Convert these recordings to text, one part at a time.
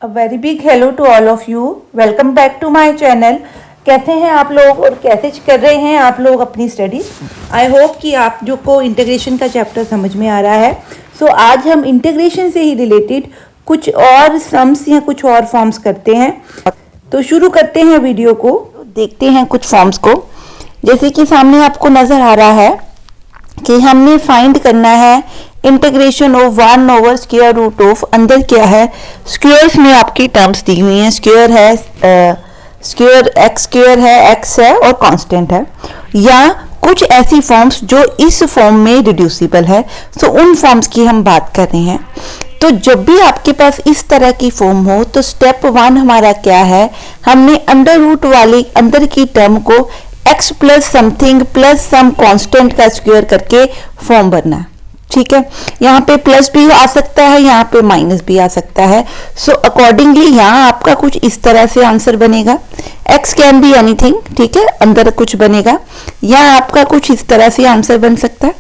A very big hello to all of you. Welcome back to my channel. कैसे हैं आप लोग और कैसे कर रहे हैं आप लोग अपनी स्टडीज। आई होप कि आप जो को इंटीग्रेशन का चैप्टर समझ में आ रहा है। सो आज हम इंटीग्रेशन से ही रिलेटेड कुछ और सम्स या कुछ और फॉर्म्स करते हैं। तो शुरू करते हैं वीडियो को, देखते हैं कुछ फॉर्म्स को। जैसे कि सामने आपको नज़र आ रहा है कि हमने फाइंड करना है integration of 1 over square root of, अंदर क्या है, स्क्वायर्स में आपकी टर्म्स दी हुई हैं। स्क्वायर है, स्क्वायर एक्स स्क्वायर है, एक्स है और कांस्टेंट है, या कुछ ऐसी फॉर्म्स जो इस फॉर्म में रिड्यूसिबल है। सो उन फॉर्म्स की हम बात कर रहे हैं। तो जब भी आपके पास इस तरह की फॉर्म हो तो स्टेप 1 हमारा क्या है, हमने अंडर रूट वाली अंदर की टर्म को x plus something plus some constant का स्क्वायर करके फॉर्म बनना है। ठीक है, यहाँ पे प्लस भी आ सकता है, यहाँ पे माइनस भी आ सकता है। सो अकॉर्डिंगली यहाँ आपका कुछ इस तरह से आंसर बनेगा। x कैन बी एनीथिंग, ठीक है, अंदर कुछ बनेगा। यहाँ आपका कुछ इस तरह से आंसर बन सकता है,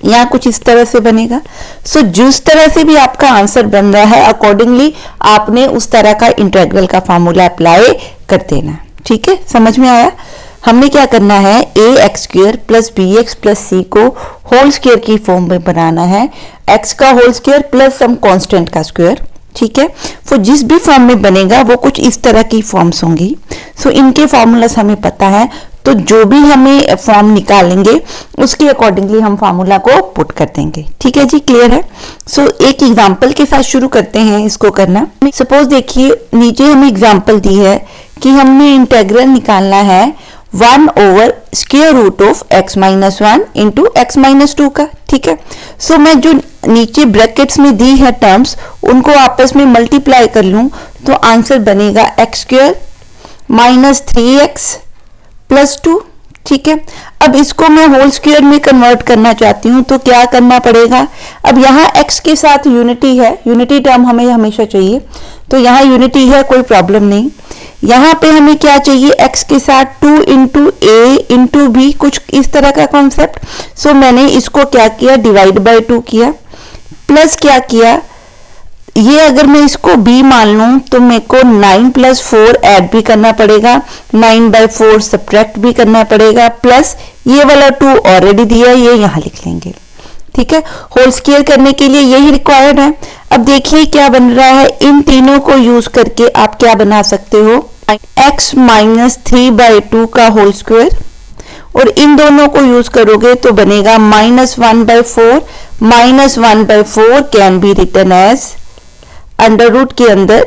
यहाँ कुछ इस तरह से बनेगा। सो जिस तरह से भी आपका आंसर बन रहा है अकॉर्डिंगली आपने उस तरह का इंटीग्रल का फार्मूला अप्लाई कर देना। ठीक है, समझ में आया। हमने क्या करना है, A x square plus B x plus C को होल स्क्वायर की फॉर्म में बनाना है, एक्स का whole square plus some constant का स्क्वायर। ठीक है, तो जिस भी फॉर्म में बनेगा वो कुछ इस तरह की फॉर्म्स होंगी। सो इनके फॉर्मूलास हमें पता है, तो जो भी हमें फॉर्म निकालेंगे उसके अकॉर्डिंगली हम फार्मूला को पुट कर देंगे। ठीक है जी, क्लियर है। सो एक एग्जांपल के साथ शुरू करते हैं इसको करना। सपोज देखिए नीचे हमें एग्जांपल दी है कि हमने इंटीग्रल निकालना है 1 over square root of x minus 1 into x minus 2 का। ठीक है, सो मैं जो नीचे ब्रैकेट्स में दी है टर्म्स उनको आपस में मल्टीप्लाई कर लूं तो आंसर बनेगा x square minus 3x plus 2। ठीक है, अब इसको मैं होल स्क्वायर में कन्वर्ट करना चाहती हूँ तो क्या करना पड़ेगा, अब यहाँ x के साथ यूनिटी है, यूनिटी टर्म हमें हमेशा चाहिए, तो यहाँ यूनिटी है, कोई प्रॉब्लम नहीं। यहाँ पे हमें क्या चाहिए, x के साथ 2 इंटू ए इंटू बी, कुछ इस तरह का कॉन्सेप्ट। सो मैंने इसको क्या किया, डिवाइड बाय 2 किया, प्लस क्या किया, ये अगर मैं इसको b मान लूं तो मेरे को 9 प्लस 4 ऐड भी करना पड़ेगा, 9 बाय 4 सब्ट्रैक्ट भी करना पड़ेगा, प्लस ये वाला 2 ऑलरेडी दिया, ये यहाँ लिख लेंगे। ठीक है, होल स्क्वायर करने के लिए यही रिक्वायर्ड है। अब देखिए क्या बन रहा है, इन तीनों को यूज करके आप क्या बना सकते हो, x माइनस 3/2 का होल स्क्वायर, और इन दोनों को यूज करोगे तो बनेगा -1/4, -1/4 can be written as under root के अंदर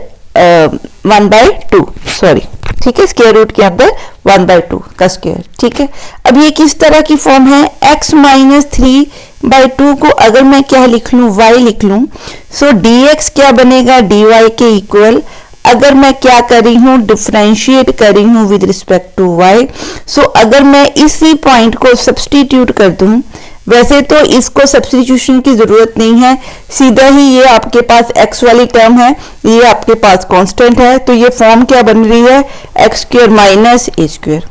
1/2, सॉरी, ठीक है, स्क्वायर रूट के अंदर 1/2 का स्क्वायर। ठीक है, अब ये किस तरह की फॉर्म है, x माइनस 3/2 को अगर मैं क्या लिख लूं, y लिख लूं, सो dx क्या बनेगा, dy के इक्वल, अगर मैं क्या कर रही हूं, डिफरेंशिएट कर रही हूं विद रिस्पेक्ट टू y। सो अगर मैं इसी पॉइंट को सब्सटीट्यूट कर दूं, वैसे तो इसको सब्सटीट्यूशन की जरूरत नहीं है, सीधा ही ये आपके पास x वाली टर्म है, ये आपके पास कांस्टेंट है, तो ये फॉर्म क्या बन रही है, एक्स स्क्वायर माइनस ए स्क्वायर।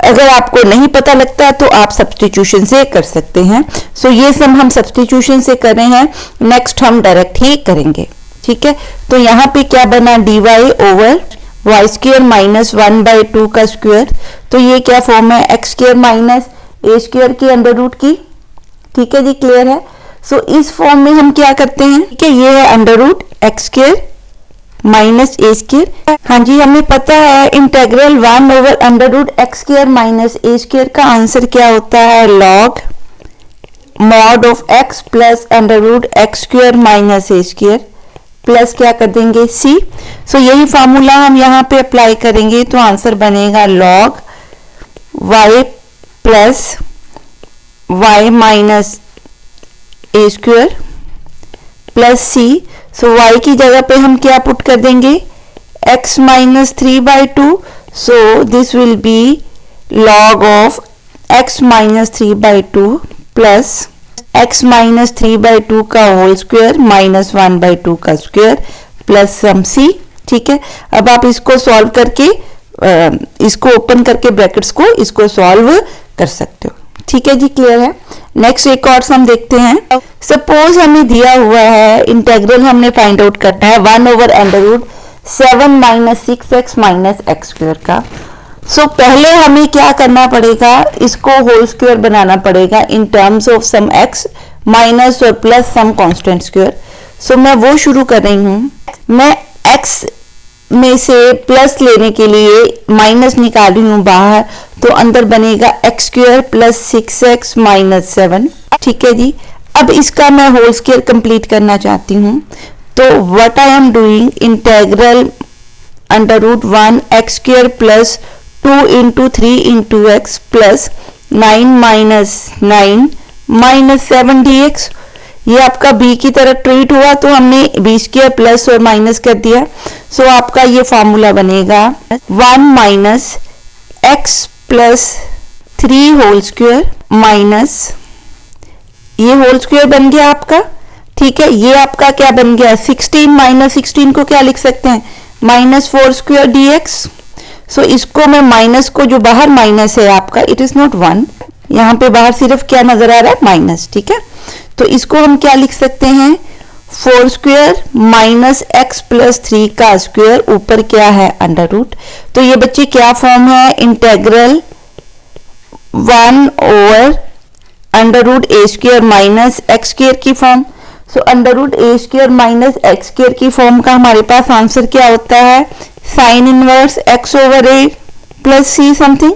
अगर आपको नहीं पता लगता तो आप सब्सटीट्यूशन से कर सकते हैं। सो ये सब हम सब्सटीट्यूशन से कर रहे हैं, नेक्स्ट हम डायरेक्ट ही करेंगे। ठीक है, तो यहाँ पे क्या बना, dy over y square minus 1/2 का स्क्वायर, तो ये क्या फॉर्म है, एक्स स्क्वायर माइनस ए स्क्वायर की अंडर रूट की। ठीक है जी, क्लियर है। सो इस फॉर्म में हम क्या करते हैं, ठीक है, ये है under root x square minus ए स्क्वायर। हाँ जी, हमें पता है integral 1 over under root x square minus ए स्क्वायर का आंसर क्या होता है, log mod of X plus under root x square minus A square plus क्या कर देंगे c। सो यही फार्मूला हम यहाँ पे अप्लाई करेंगे तो आंसर बनेगा log y plus y minus ए square plus c। So y की जगह पे हम क्या पुट कर देंगे, x minus 3/2, so this will B log of x minus 3/2 plus x minus 3/2 का होल स्क्वायर माइनस 1/2 का स्क्वायर प्लस सम c। ठीक है, अब आप इसको सॉल्व करके इसको ओपन करके ब्रैकेट्स को इसको सॉल्व कर सकते हो। ठीक है जी, क्लियर है। नेक्स्ट एक और सम देखते हैं। सपोज हमें दिया हुआ है इंटीग्रल हमने फाइंड आउट करना है 1 over under root 7 minus 6x minus x square का। सो पहले हमें क्या करना पड़ेगा, इसको होल स्क्वायर बनाना पड़ेगा in terms of some x minus और plus some constant square. So मैं वो शुरू कर रही हूँ। मैं x में से प्लस लेने के लिए माइनस निकाल रही हूँ बाहर, तो अंदर बनेगा x square plus 6x minus 7। ठीक है जी। अब इसका मैं होल स्क्वायर कंप्लीट करना चाहती हूँ, तो what I am doing, integral under root 1 x square plus 2 into 3 into x plus 9 minus 9 minus 7 dx। ये आपका b की तरह ट्रीट हुआ तो हमने b स्क्वायर प्लस और माइनस कर दिया। सो आपका ये फॉर्मूला बनेगा 1 minus x plus 3 whole square minus, ये होल स्क्वायर बन गया आपका। ठीक है, ये आपका क्या बन गया, 16 माइनस 16 को क्या लिख सकते हैं, माइनस 4 स्क्वायर dx। सो इसको मैं माइनस को, जो बाहर माइनस है आपका, इट इज नॉट 1, यहाँ पे बाहर सिर्फ क्या नजर आ रहा है, माइनस। ठीक है, तो इसको हम क्या लिख सकते हैं, 4 स्क्वायर माइनस एक्स प्लस 3 का स्क्वायर, ऊपर क्या है अंडर रूट। तो ये बच्चे क्या फॉर्म है, इंटेग्रल 1 ओवर अंडर रूट ए स्क्वायर माइनस एक्स स्क्वायर की फॉर्म। सो अंडर रूट ए स्क्वायर माइनस एक्स स्क्वायर की फॉर्म का हमारे पास आंसर क्या होता है, साइन इनवर्स एक्स ओवर ए प्लस सी समथिंग।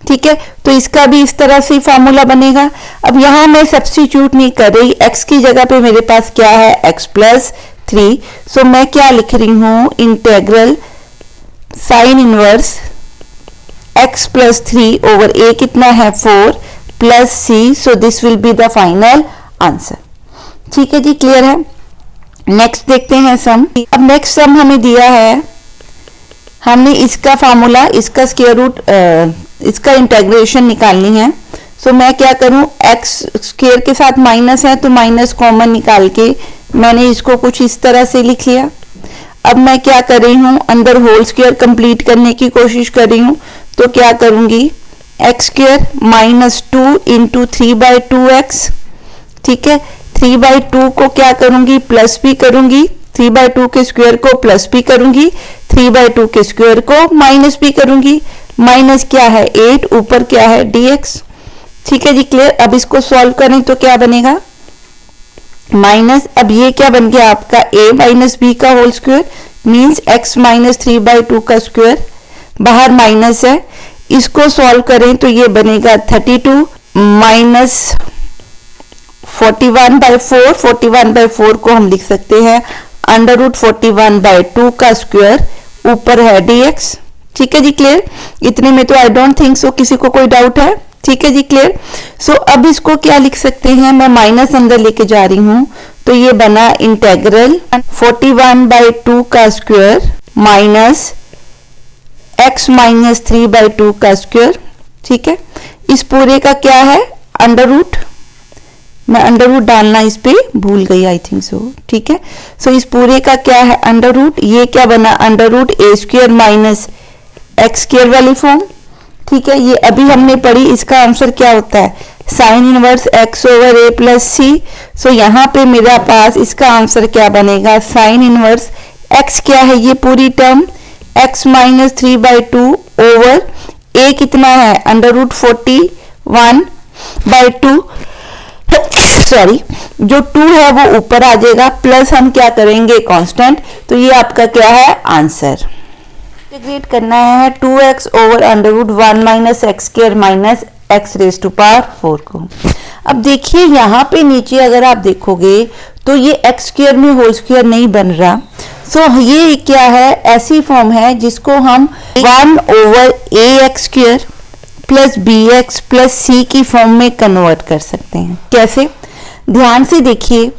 ठीक है, तो इसका भी इस तरह से फॉर्मूला बनेगा। अब यहां मैं सब्स्टिट्यूट नहीं कर रही, x की जगह पे मेरे पास क्या है, x प्लस 3। सो मैं क्या लिख रही हूं, integral sine inverse x plus 3 over a कितना है 4 plus c. So this will be the final answer. ठीक है जी, क्लियर है। नेक्स्ट देखते हैं सम। अब नेक्स्ट सम हमें दिया है, हमने इसका फार्मूला, इसका स्क्वायर रूट, इसका इंटेग्रेशन निकालनी है। सो मैं क्या करूं, एक्स स्क्वायर के साथ माइनस है तो माइनस कॉमन निकाल के मैंने इसको कुछ इस तरह से लिख लिया। अब मैं क्या कर रही हूं, अंदर होल स्क्वायर कंप्लीट करने की कोशिश कर रही हूं, तो क्या करूंगी, x square minus 2 into 3/2x। ठीक है, 3/2 को क्या करूंगी, प्लस भी करूंगी, 3/2 के स्क्वायर को प्लस भी करूंगी, 3/2 के स्क्वायर को माइनस भी करूंगी। माइनस क्या है 8, ऊपर क्या है dx। ठीक है जी, क्लियर। अब इसको सॉल्व करें तो क्या बनेगा, माइनस, अब ये क्या बन गया आपका a माइनस बी का whole square means x minus 3/2 का स्क्वायर, बाहर माइनस है। इसको सॉल्व करें तो ये बनेगा 32 माइनस 41/4। 41/4 को हम लिख सकते हैं अंडर रूट 41/2 का स्क्वायर, ऊपर है dx। ठीक है जी, क्लियर। इतने में तो आई डोंट थिंक सो किसी को कोई डाउट है। ठीक है जी, क्लियर। सो अब इसको क्या लिख सकते हैं, मैं माइनस अंदर लेके जा रही हूं, तो ये बना इंटेग्रल 41/2 का स्क्वायर माइनस x माइनस 3/2 का स्क्वायर। ठीक है, इस पूरे का क्या है अंडर रूट, मैं अंडर रूट डालना इस पे भूल गई आई थिंक सो। ठीक है, सो इस पूरे का क्या है अंडर रूट, ये क्या बना अंडर रूट ए स्क्वायर माइनस एक्स स्क्वायर वाली फॉर्म। ठीक है, ये अभी हमने पढ़ी, इसका आंसर क्या होता है, साइन इनवर्स एक्स ओवर ए प्लस सी। सो यहाँ पे मेरा पास इसका आंसर क्या बनेगा, साइन इनवर्स एक्स क्या है, ये पूरी टर्म एक्स माइनस 3/2 ओवर ए कितना है अंडर रूट 41/2, सॉरी जो 2 है वो ऊपर आ जाएगा, प्लस हम क्या करेंगे कांस्टेंट। तो ये आपका क्या है आंसर। इंटीग्रेट करना है 2x over under root 1 minus x square minus x raise to power 4 को। अब देखिए यहाँ पे नीचे अगर आप देखोगे तो ये एक्स स्क्वायर में होल स्क्वायर नहीं बन रहा। सो ये क्या है, ऐसी फॉर्म है जिसको हम 1 ओवर ए x square plus B x plus सी की फॉर्म में कन्वर्ट कर सकते हैं। कैसे, ध्यान से देखिए,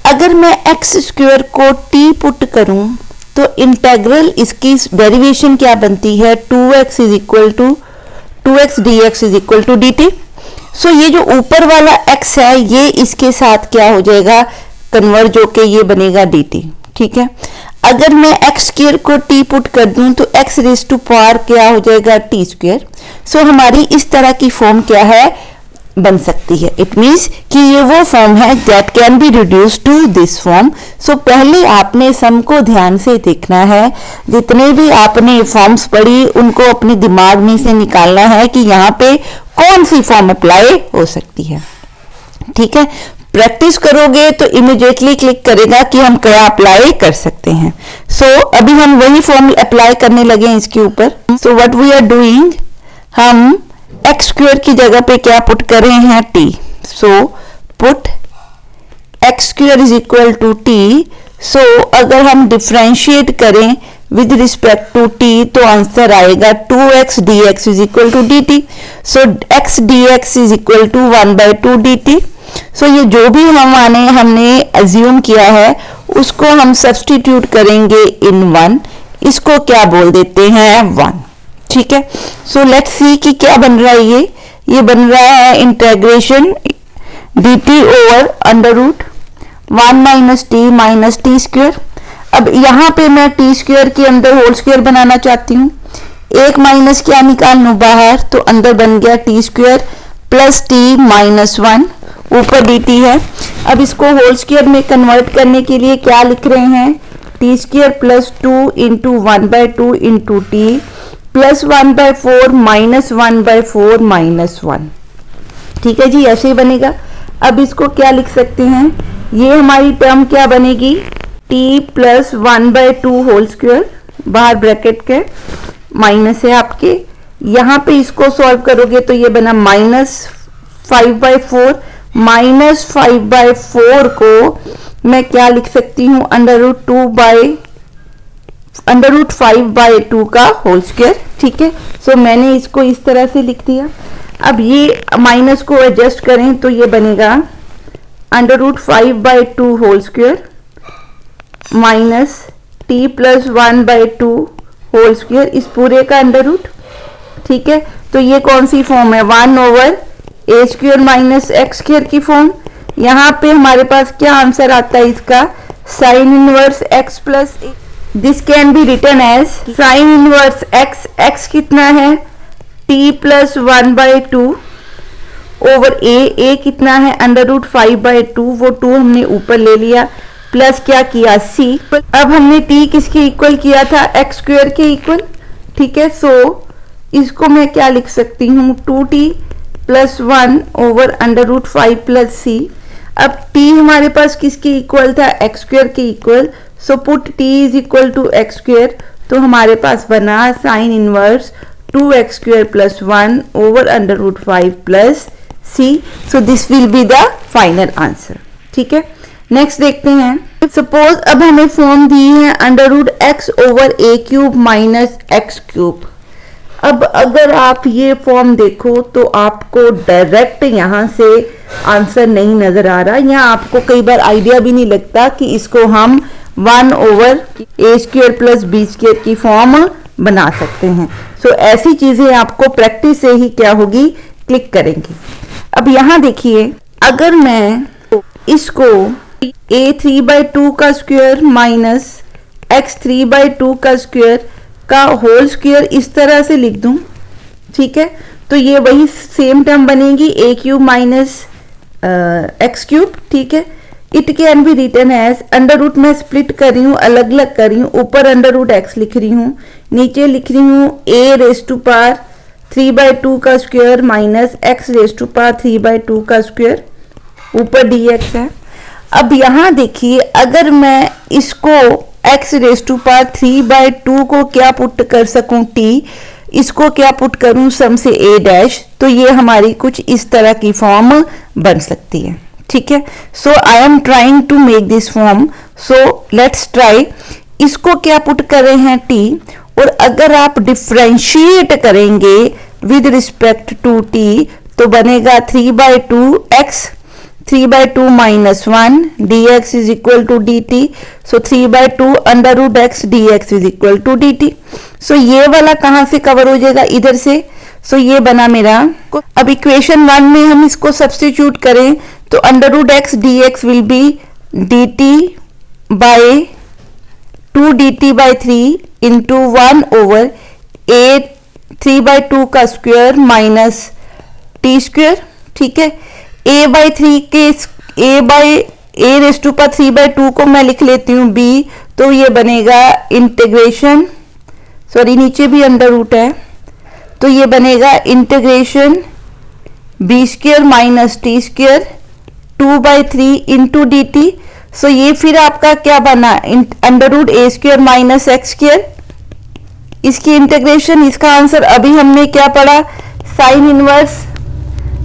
अगर मैं एक्स स्क्वायर को टी पुट करूं तो इंटेग्रल इसकी डेरिवेशन क्या बनती है, 2x is equal to 2x dx is equal to dt। So ये जो ऊपर वाला x है ये इसके साथ क्या हो जाएगा कन्वर्ट, जो कि ये बनेगा dt। ठीक है, अगर मैं एक्स स्क्वायर को t पुट कर दूं तो x रेज टू पावर क्या हो जाएगा t स्क्वायर। सो हमारी इस तरह की फॉर्म क्या है बन सकती है। इट मीन्स कि ये वो फॉर्म है that can be reduce to this form. So पहले आपने सम को ध्यान से देखना है, जितने भी आपने फॉर्म्स पढ़ी उनको अपने दिमाग में से निकालना है कि यहाँ पे कौन सी फॉर्म अप्लाई हो सकती है। ठीक है, प्रैक्टिस करोगे तो इमीडिएटली क्लिक करेगा कि हम क्या अप्लाई कर सकते हैं। सो अभी हम वही फॉर्म अप्लाई करने लगे हैं इसके ऊपर। So what we are doing, हम एक्स स्क्वायर की जगह पे क्या पुट कर रहे हैं, T. So put X square is equal to T. So अगर हम डिफ्रेंशिएट करें विद रिस्पेक्ट टू टी तो आंसर आएगा 2x dx is equal to dt। So x dx is equal to 1/2 dt। So ये जो भी हमने अज्यूम किया है उसको हम सब्स्टिट्यूट करेंगे इन 1। इसको क्या बोल देते हैं, 1। ठीक है, सो लेट्स सी कि क्या बन रहा है। ये बन रहा है integration dt over under root 1 minus T square. अब यहाँ पे मैं टी स्क्वायर के अंदर होल स्क्वायर बनाना चाहती हूँ। एक माइनस क्या निकाल लूँ बाहर, तो अंदर बन गया T square plus T minus 1, ऊपर dt है। अब इसको होल स्क्वायर में कन्वर्ट करने के लिए क्या लिख रहे हैं, T square plus 2 into 1/2 into t plus 1/4 minus 1/4 minus 1। ठीक है जी, ऐसे ही बनेगा। अब इसको क्या लिख सकते हैं, ये हमारी टर्म क्या बनेगी, t प्लस 1/2 होल स्क्वायर, बाहर ब्रैकेट के माइनस है आपके। यहाँ पे इसको सॉल्व करोगे तो ये बना माइनस 5/4। माइनस 5/4 को मैं क्या लिख सकती हूँ, अंडर रूट 5/2 का होल स्क्वायर। ठीक है, सो मैंने इसको इस तरह से लिख दिया। अब ये माइनस को एडजस्ट करें तो ये बनेगा under root 5/2 whole square minus t plus 1/2 whole square, इस पूरे का अंडर रूट। ठीक है, तो ये कौन सी फॉर्म है, 1 over a square minus x square की फॉर्म। यहाँ पे हमारे पास क्या आंसर आता है इसका, sine inverse x plus a. This can be written as sine inverse x, x कितना है t प्लस 1/2 ओवर ए कितना है अंडर रूट 5/2, वो 2 हमने ऊपर ले लिया, प्लस क्या किया c। अब हमने t किसके इक्वल किया था, एक्स स्क्वायर के इक्वल। ठीक है, सो इसको मैं क्या लिख सकती हूँ, 2t plus 1 over under root 5 plus c। अब t हमारे पास किसके इक्वल था, एक्स स्क्वायर के equal. So put t is equal to x square, तो हमारे पास बना sine inverse 2x square plus 1 over under root 5 plus c। So this will be the final answer. ठीक है, नेक्स्ट देखते हैं। सपोज अब हमें फॉर्म दी है under root x over a cube minus x cube. अब अगर आप ये फॉर्म देखो तो आपको डायरेक्ट यहाँ से आंसर नहीं नजर आ रहा, यहाँ आपको कई बार आइडिया भी नहीं लगता कि इसको हम 1 over a square plus B square की फॉर्म बना सकते हैं। सो ऐसी चीजें आपको प्रैक्टिस से ही क्या होगी, क्लिक करेंगी। अब यहाँ देखिए, अगर मैं इसको a 3/2 का स्क्वायर माइनस x 3/2 का स्क्वायर का होल स्क्वायर इस तरह से लिख दूं, ठीक है, तो ये वही सेम टर्म बनेगी a cube minus x cube. ठीक है, it can be written as under root, मैं स्प्लिट कर रही हूँ, अलग अलग कर रही हूँ, ऊपर अंडर रूट एक्स लिख रही हूँ, नीचे लिख रही हूँ a रेज टू पावर 3/2 का square minus x raise to power 3/2 का स्क्वायर, ऊपर dx है। अब यहाँ देखिए, अगर मैं इसको x रेज टू पावर 3/2 को क्या पुट कर सकूं, t, इसको क्या पुट करूं सम से a डैश, तो ये हमारी कुछ इस तरह की फॉर्म बन सकती है। ठीक है, so I am trying to make this form, so let's try. इसको क्या पुट कर रहे हैं, t, और अगर आप डिफ्रेंशिएट करेंगे विद रिस्पेक्ट टू t तो बनेगा 3/2x 3/2 minus 1 dx is equal to dt। So 3/2 under root x dx is equal to dt। So ये वाला कहाँ से कवर हो जाएगा, इधर से। सो ये बना मेरा। अब इक्वेशन 1 में हम इसको सब्स्टिट्यूट करें तो under root x dx will be dt by 2 dt by 3 into 1 over a 3/2 का स्क्वायर माइनस टी स्क्वायर। ठीक है। a बाई 3 के a रेज़ टू पावर 3/2 को मैं लिख लेती हूँ b, तो ये बनेगा इंटीग्रेशन, सॉरी नीचे भी अंडर रूट है, तो ये बनेगा integration b square minus T square 2/3 into D T. So ये फिर आपका क्या बना, under root a square minus x square, इसकी इंटीग्रेशन, इसका आंसर अभी हमने क्या पढ़ा, sine inverse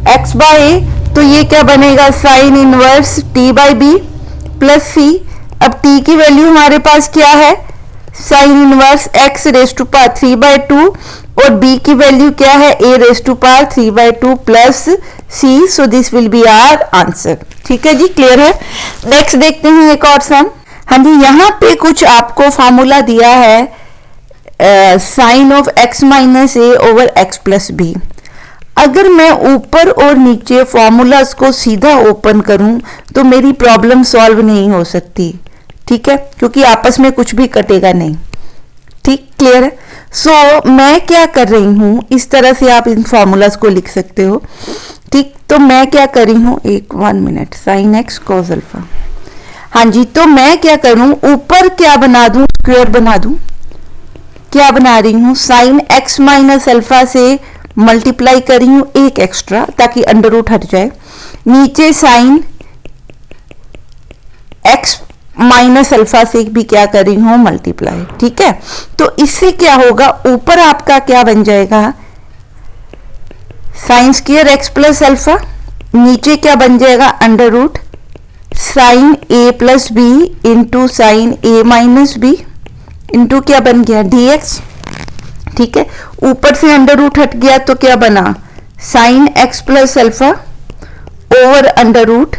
x by a, तो ये क्या बनेगा sine inverse t by B plus c। अब t की वैल्यू हमारे पास क्या है, sine inverse x raise to power 3/2 और b की वैल्यू क्या है a raise to power 3/2 plus c। So this will be our answer. ठीक है जी, क्लियर है। नेक्स्ट देखते हैं एक और सम। हाँ जी, यहाँ पे कुछ आपको फार्मूला दिया है sine of x minus a over x plus b. अगर मैं ऊपर और नीचे फॉर्मूलाज को सीधा ओपन करूं तो मेरी प्रॉब्लम सॉल्व नहीं हो सकती, ठीक है, क्योंकि आपस में कुछ भी कटेगा नहीं। ठीक, क्लियर है। सो मैं क्या कर रही हूं, इस तरह से आप इन फॉर्मूलाज को लिख सकते हो। ठीक, तो मैं क्या कर रही हूं, 1 minute, sine x cos alpha. हाँ जी, तो मैं क्या करूं, ऊपर क्या बना दूं, स्क्वायर बना दूं। क्या बना रही हूं, साइन एक्स माइनस अल्फा से मल्टीप्लाई कर रही हूं एक एक्स्ट्रा ताकि अंडर रूट हट जाए, नीचे साइन एक्स माइनस अल्फा से भी क्या कर रही हूं, मल्टीप्लाई। ठीक है, तो इससे क्या होगा, ऊपर आपका क्या बन जाएगा, sign square x plus alpha, नीचे क्या बन जाएगा, under root sign a plus B into sine a minus B into क्या बन गया, डी एक्स। ठीक है, ऊपर से अंडर रूट हट गया तो क्या बना, sine x plus alpha over under root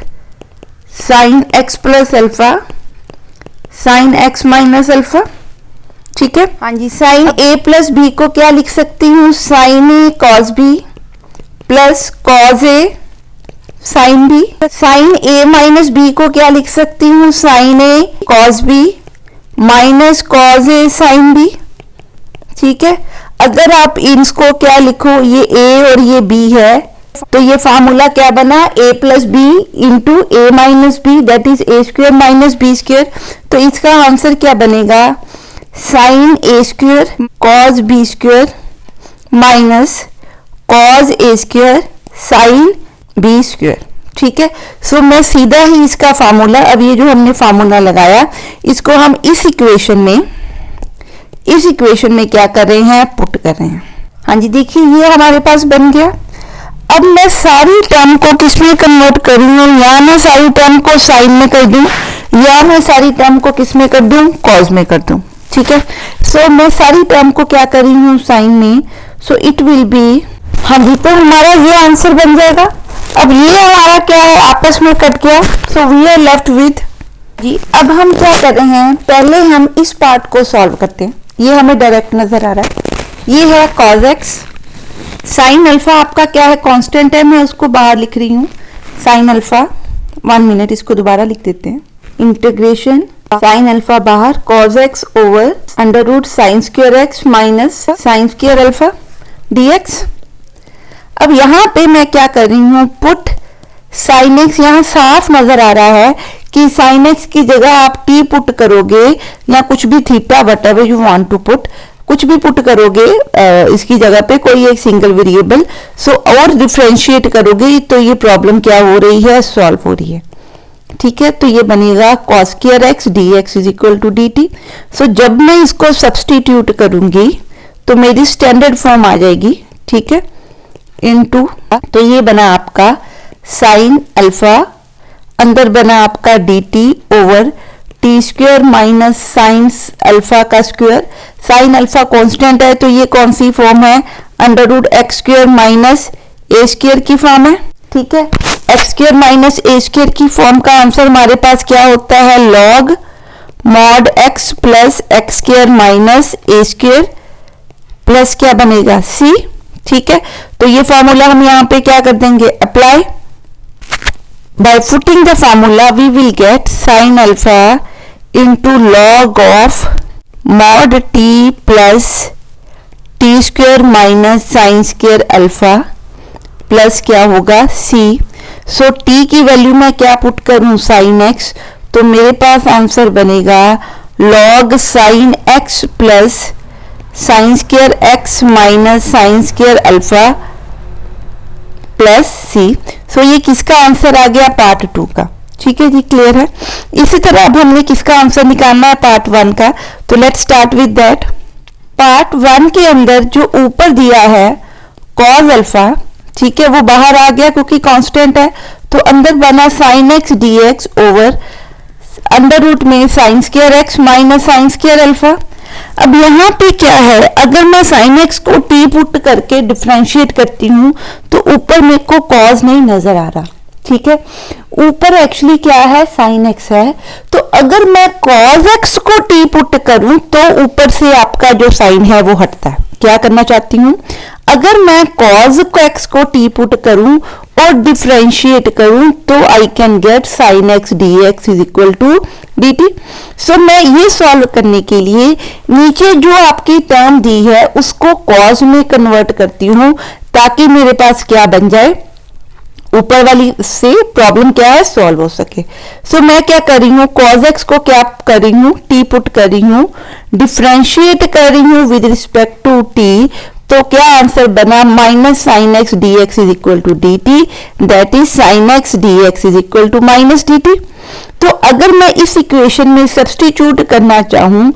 sine x plus alpha sine x minus alpha. ठीक है, हाँ जी, साइन ए प्लस बी को क्या लिख सकती हूँ, sine a cos b plus cos a sine b. Sine a minus b को क्या लिख सकती हूँ, sine a cos b minus cos a sine b. ठीक है, अगर आप इनको क्या लिखो, ये a और ये b है, तो ये फार्मूला क्या बना, a plus B into A minus B, that is A square minus B square. तो इसका आंसर क्या बनेगा, sine A square cos B square minus cos A square sine B square. ठीक है, सो मैं सीधा ही इसका फार्मूला, अब ये जो हमने फार्मूला लगाया इसको हम इस इक्वेशन में क्या कर रहे हैं, पुट कर रहे हैं। हाँ जी, देखिए ये हमारे पास बन गया। अब मैं सारी टर्म को किसमें कन्वर्ट कर रही हूँ, या मैं सारी टर्म को साइन में कर दूं या मैं सारी टर्म को किसमें कर दूं, कॉस में कर दूं। ठीक है, सो मैं सारी टर्म को क्या कर रही हूँ, साइन में। सो इट विल बी, हाँ जी, तो हमारा ये आंसर बन जाएगा। अब ये हमारा क्या है, आपस में कट गया, so we are left with G. अब हम क्या कर रहे हैं, पहले हम इस पार्ट को सॉल्व करते हैं। ये हमें डायरेक्ट नजर आ रहा है, ये है cos x, साइन अल्फा आपका क्या है, कांस्टेंट है, मैं उसको बाहर लिख रही हूँ, साइन अल्फा। 1 मिनट, इसको दोबारा लिख देते हैं, इंटीग्रेशन साइन अल्फा बाहर cos x ओवर under root sine square x minus sine square alpha dx। अब यहाँ पे मैं क्या कर रही हूँ, पुट साइन एक्स, यहाँ साफ नजर आ रहा है कि साइन एक्स की जगह आप टी पुट करोगे या कुछ भी theta whatever you want to put, कुछ भी पुट करोगे इसकी जगह पे कोई एक सिंगल वेरिएबल, सो और डिफरेंशिएट करोगे तो ये प्रॉब्लम क्या हो रही है, सॉल्व हो रही है। ठीक है, तो ये बनेगा cos square X D x is equal to D T. So जब मैं इसको सब्सटीट्यूट करूंगी तो मेरी स्टैंडर्ड फॉर्म आ जाएगी। ठीक है, इनटू, तो ये बना आपका साइन अल्फा, अंदर बना आपका D T over T square minus sine alpha का स्क्वायर। साइन अल्फा कांस्टेंट है तो ये कौन सी फॉर्म है, under root x square minus ए स्क्वायर की फॉर्म है। ठीक है, एक्स स्क्वायर माइनस ए स्क्वायर की फॉर्म का आंसर हमारे पास क्या होता है, log mod x plus X square minus ए स्क्वायर प्लस क्या बनेगा, सी। ठीक है, तो ये फॉर्मूला हम यहाँ पे क्या कर देंगे, apply. By putting the formula we will get sin alpha into log of mod t plus t square minus sin square alpha plus क्या होगा c। सो t की वैल्यू मैं क्या पुट करूं, साइन x, तो मेरे पास आंसर बनेगा log sine x plus sine square x minus sine square alpha plus c। So ये किसका आंसर आ गया, पार्ट 2 का। ठीक है जी, क्लियर है। इसी तरह अब हमने किसका आंसर निकालना है, पार्ट 1 का। तो let's start with that. Part 1 के अंदर जो ऊपर दिया है कॉस अल्फा, ठीक है, वो बाहर आ गया क्योंकि कांस्टेंट है, तो अंदर बना sine x D x over under root में sine square x minus sine square alpha. अब यहाँ पे क्या है, अगर मैं साइन एक्स को टी पुट करके डिफरेंशिएट करती हूँ तो ऊपर मेरे को कॉस नहीं नजर आ रहा। ठीक है, ऊपर एक्चुअली क्या है, साइन एक्स है, तो अगर मैं कॉस एक्स को टी पुट करूं तो ऊपर से आपका जो साइन है वो हटता है। क्या करना चाहती हूं, अगर मैं कॉस एक्स को टी पुट करूं और डिफरेंशिएट करूं तो I can get sine x D x is equal to D T. So मैं ये सॉल्व करने के लिए नीचे जो आपकी टर्म दी है उसको कॉस में कन्वर्ट करती हूं ताकि मेरे पास क्या बन जाए, ऊपर वाली से प्रॉब्लम क्या है, सॉल्व हो सके। सो मैं क्या कर रही हूँ, कॉस एक्स को क्या कर रही हूँ, टी पुट कर रही हूँ, डिफरेंशिएट कर रही हूँ विद रिस्पेक्ट टू टी, तो क्या आंसर बना, minus sine x D x is equal to D t, that is sine x D x is equal to minus d t. तो अगर मैं इस इक्वेशन में सब्स्टिट्यूट करना चाहूं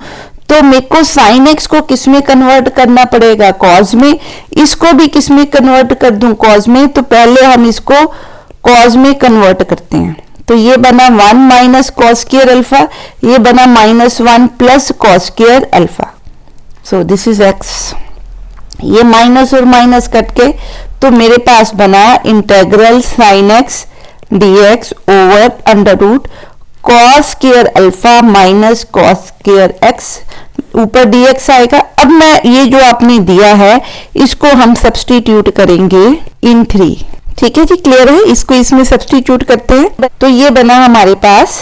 तो मेरे को साइन एक्स को किस में कन्वर्ट करना पड़ेगा, कॉस में, इसको भी किस में कन्वर्ट कर दूं, कॉस में। तो पहले हम इसको कॉस में कन्वर्ट करते हैं, तो ये बना 1 माइनस कॉस स्क्वायर अल्फा, ये बना -1 plus cos square alpha. So this is x, ये माइनस और माइनस कट के तो मेरे पास बना integral sine x D x over under root cos square alpha minus cos square x, ऊपर dx आएगा। अब मैं ये जो आपने दिया है इसको हम सब्स्टिट्यूट करेंगे इन 3। ठीक है जी, क्लियर है, इसको इसमें सब्स्टिट्यूट करते हैं तो ये बना हमारे पास,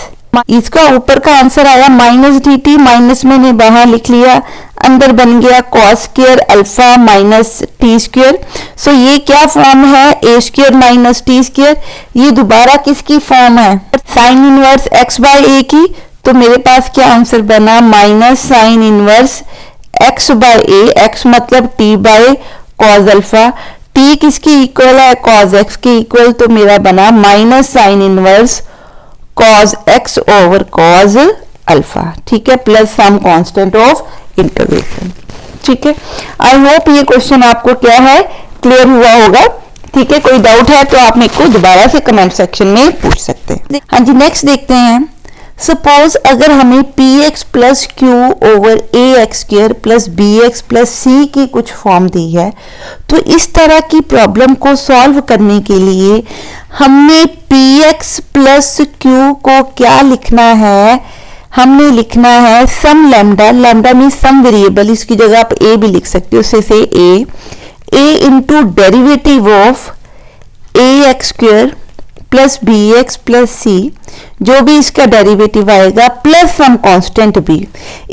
इसका ऊपर का आंसर आया माइनस डी टी, माइनस मैंने बाहर लिख लिया, अंदर बन गया cos square alpha minus T square. So ये क्या फॉर्म है, a square minus T square, ये दोबारा किसकी फॉर्म है, sine inverse x by a की। तो मेरे पास क्या आंसर बना, minus sine inverse x by a, x मतलब t by cos alpha, t किसकी इक्वल है, कॉस एक्स की इक्वल, तो मेरा बना minus sine inverse cos x over cos alpha. ठीक है, plus some constant of integration. ठीक है, आई होप ये क्वेश्चन आपको क्या है, क्लियर हुआ होगा। ठीक है, कोई डाउट है तो आप मेरे को दोबारा से कमेंट सेक्शन में पूछ सकते हैं। हाँ जी, नेक्स्ट देखते हैं। सपोज अगर हमें p x plus q over ए x square plus B x plus सी की कुछ फॉर्म दी है, तो इस तरह की प्रॉब्लम को सॉल्व करने के लिए हमने पी एक्स प्लस क्यू को क्या लिखना है, हमने लिखना है सम लैम्डा, लैम्डा मीन सम वेरिएबल, इसकी जगह आप ए भी लिख सकते हो, उससे से a into derivative of a x square plus B x plus c, जो भी इसका डेरिवेटिव आएगा प्लस सम कांस्टेंट बी।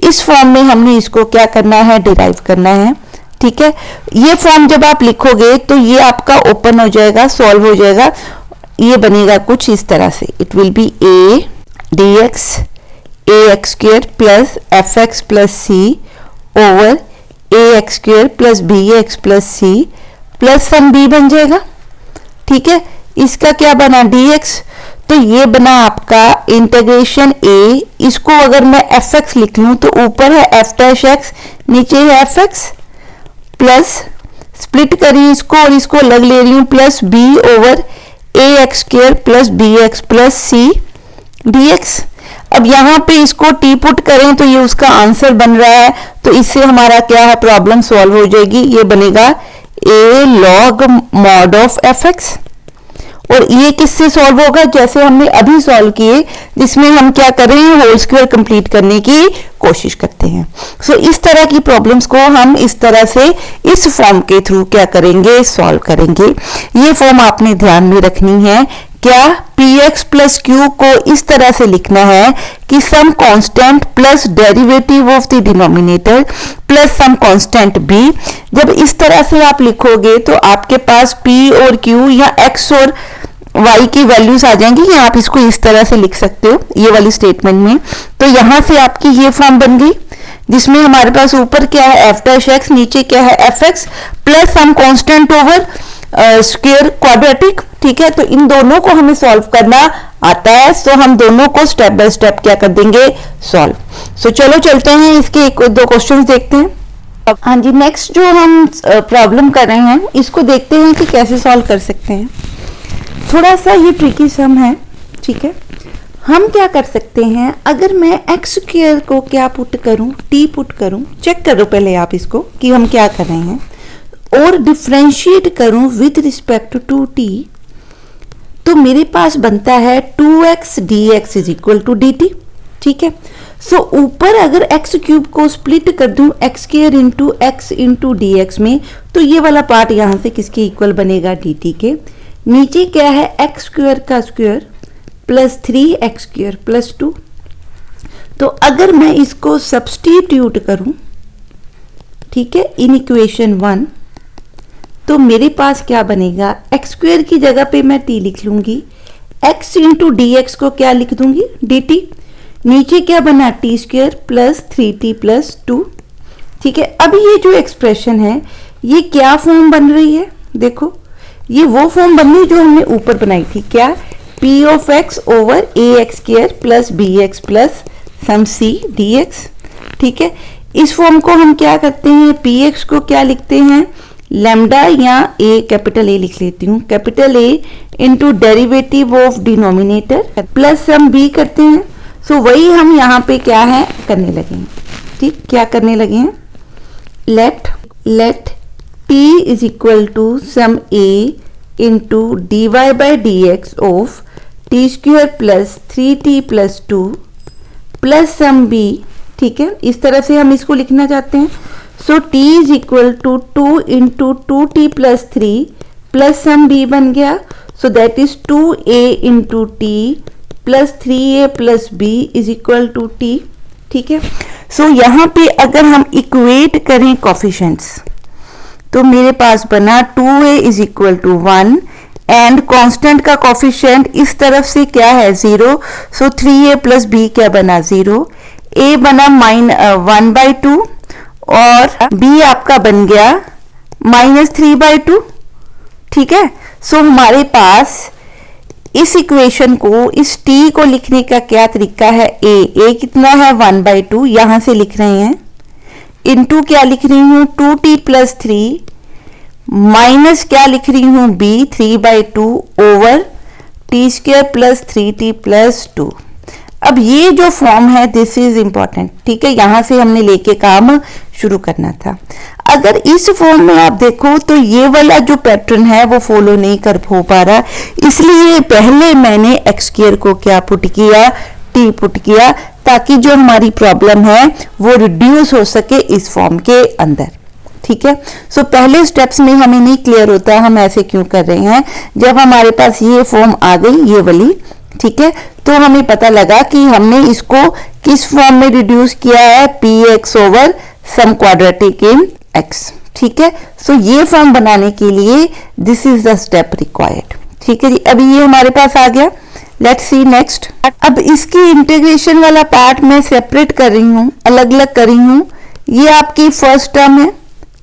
इस फॉर्म में हमने इसको क्या करना है, डिराइव करना है। ठीक है, ये फॉर्म जब आप लिखोगे तो ये आपका ओपन हो जाएगा, सॉल्व हो जाएगा, ये बनेगा कुछ इस तरह से, it will be a d x a x square plus f x plus c over A x square plus B x plus c plus some b बन जाएगा। ठीक है, इसका क्या बना, dx, तो ये बना आपका इंटीग्रेशन a, इसको अगर मैं fx लिख लूं तो ऊपर है f डैश x, नीचे है fx, प्लस स्प्लिट करी इसको और इसको अलग ले रही हूं, प्लस b ओवर ए x square plus B x plus c dx। अब यहाँ पे इसको टी पुट करें तो ये उसका आंसर बन रहा है, तो इससे हमारा क्या है, प्रॉब्लम सॉल्व हो जाएगी। ये बनेगा a log mod of fx, और ये किससे सॉल्व होगा, जैसे हमने अभी सॉल्व किए, जिसमें हम क्या कर रहे हैं, होल स्क्वायर कंप्लीट करने की कोशिश करते हैं। सो इस तरह की प्रॉब्लम्स को हम इस तरह से इस फॉर्म के थ्रू क्या करेंगे, सॉल्व करेंगे। ये फॉर्म आपने ध्यान में रखनी है क्या पी एक्स प्लस क्यू को इस तरह से लिखना है कि some constant plus derivative of the denominator plus some constant b. जब इस तरह से आप लिखोगे तो आपके पास पी और क्यू या एक्स और वाई की वैल्यूज आ जाएंगी, या आप इसको इस तरह से लिख सकते हो ये वाली स्टेटमेंट में। तो यहां से आपकी ये फॉर्म बन गई जिसमें हमारे पास ऊपर क्या है एफ डैश एक्स, नीचे क्या है f x plus some constant over square quadratic. ठीक है, तो इन दोनों को हमें सॉल्व करना आता है, सो हम दोनों को स्टेप बाय स्टेप क्या कर देंगे, सॉल्व। सो चलो चलते हैं इसके एक दो क्वेश्चंस देखते हैं। हाँ जी, नेक्स्ट जो हम प्रॉब्लम कर रहे हैं इसको देखते हैं कि कैसे सॉल्व कर सकते हैं। थोड़ा सा ये ट्रिकी सम है, ठीक है। हम क्या कर सकते हैं, अगर मैं एक्स स्क्वायर को क्या पुट करूं, टी पुट करूं, चेक करो पहले आप इसको कि हम क्या कर रहे हैं, और डिफरेंशिएट करूं विद रिस्पेक्ट टू टी, तो मेरे पास बनता है 2x dx is equal to dt। ठीक है, सो ऊपर अगर एक्स क्यूब को स्प्लिट कर दूं x square into x into D x में, तो ये वाला पार्ट यहां से किसके इक्वल बनेगा, dt के। नीचे क्या है एक्स स्क्वायर का square plus 3x square plus 2। तो अगर मैं इसको सब्स्टिट्यूट करूं, ठीक है, इन इक्वेशन 1, तो मेरे पास क्या बनेगा, एक्स स्क्वायर की जगह पे मैं t लिख लूंगी, x इंटू डी एक्स को क्या लिख दूंगी, dt। नीचे क्या बना t square plus 3t plus 2। ठीक है, अब ये जो एक्सप्रेशन है ये क्या फॉर्म बन रही है, देखो ये वो फॉर्म बन रही है जो हमने ऊपर बनाई थी, क्या, p of x over A x square plus B x plus some c dx। ठीक है, इस फॉर्म को हम क्या करते हैं, px को क्या लिखते हैं, लैम्डा या a, कैपिटल A लिख लेती हूँ, capital A into derivative of denominator plus some b करते हैं। सो वही हम यहाँ पे क्या है करने लगे हैं। ठीक, क्या करने लगे हैं, let t is equal to some a into dy by d x of t square plus 3t plus 2 plus some b। ठीक है, इस तरह से हम इसको लिखना चाहते हैं। So t is equal to 2 into 2t plus 3 plus some b बन गया, so that is 2a into t plus 3a plus b is equal to t। ठीक है, सो यहाँ पे अगर हम इक्वेट करें कोफिशिएंट्स, तो मेरे पास बना 2a is equal to 1 and constant का कोफिशिएंट इस तरफ से क्या है 0, सो 3a प्लस b क्या बना 0, a बना 1/2 और b आपका बन गया -3/2। ठीक है, सो हमारे पास इस इक्वेशन को, इस t को लिखने का क्या तरीका है, a कितना है 1/2 यहां से लिख रहे हैं, इनटू क्या लिख रही हूं 2t प्लस 3 माइनस क्या लिख रही हूं b 3/2 over T square plus 3t plus 2। अब ये जो फॉर्म है दिस इज इंपॉर्टेंट। ठीक है, यहां से हमने लेके काम शुरू करना था। अगर इस फॉर्म में आप देखो तो ये वाला जो पैटर्न है वो फॉलो नहीं कर हो पा रहा, इसलिए पहले मैंने एक्स स्क्वायर को क्या पुट किया, टी पुट किया, ताकि जो हमारी प्रॉब्लम है वो रिड्यूस हो सके इस फॉर्म के अंदर। ठीक है, सो पहले स्टेप्स में हमें नहीं क्लियर होता हम ऐसे क्यों कर रहे हैं। जब हमारे पास ये फॉर्म आ गई ये वाली, ठीक है, तो हमें पता लगा कि हमने इसको किस फॉर्म में रिड्यूस किया है, p x over some quadratic in x. ठीक है, सो ये फॉर्म बनाने के लिए this is the step required. ठीक है जी, अभी ये हमारे पास आ गया। Let's see next. अब इसकी इंटीग्रेशन वाला पार्ट मैं सेपरेट कर रही हूँ, अलग अलग कर रही हूँ। ये आपकी फर्स्ट टर्म है,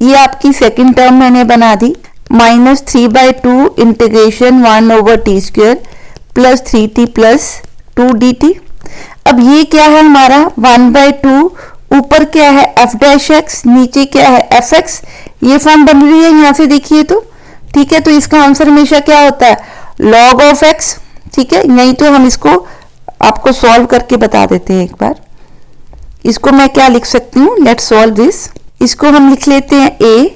ये आपकी सेकंड टर्म मैंने बना दी, -3/2 integration 1 over T square plus 3t plus 2 dt। अब ये क्या है हमारा 1/2, ऊपर क्या है f डैश x, नीचे क्या है fx। ये फॉर्म बन रही है यहाँ से देखिए तो। ठीक है, तो इसका आंसर हमेशा क्या होता है log ऑफ x। ठीक है, नहीं तो हम इसको आपको सॉल्व करके बता देते हैं एक बार। इसको मैं क्या लिख सकती हूँ, लेट्स सॉल्व दिस। इसको हम लिख लेते हैं a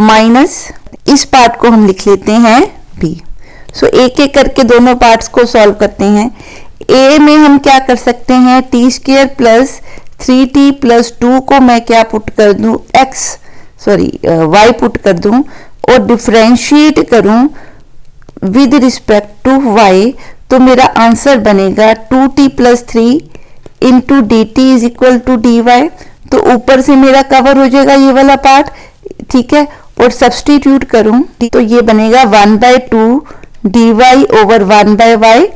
माइनस इस पार्ट को हम लिख लेते हैं b। सो एक एक करके दोनों पार्ट्स को सॉल्व करते हैं। a में हम क्या कर सकते हैं, T square plus 3t plus 2 को मैं क्या पुट कर दूं, y पुट कर दूं और डिफरेंशिएट करूं विद रिस्पेक्ट टू y, तो मेरा आंसर बनेगा 2t plus 3 into D t is equal to d y. तो ऊपर से मेरा कवर हो जाएगा ये वाला पार्ट, ठीक है, और सब्सटीट्यूट करूं तो ये बनेगा 1/2 डी वाई ओवर 1/y।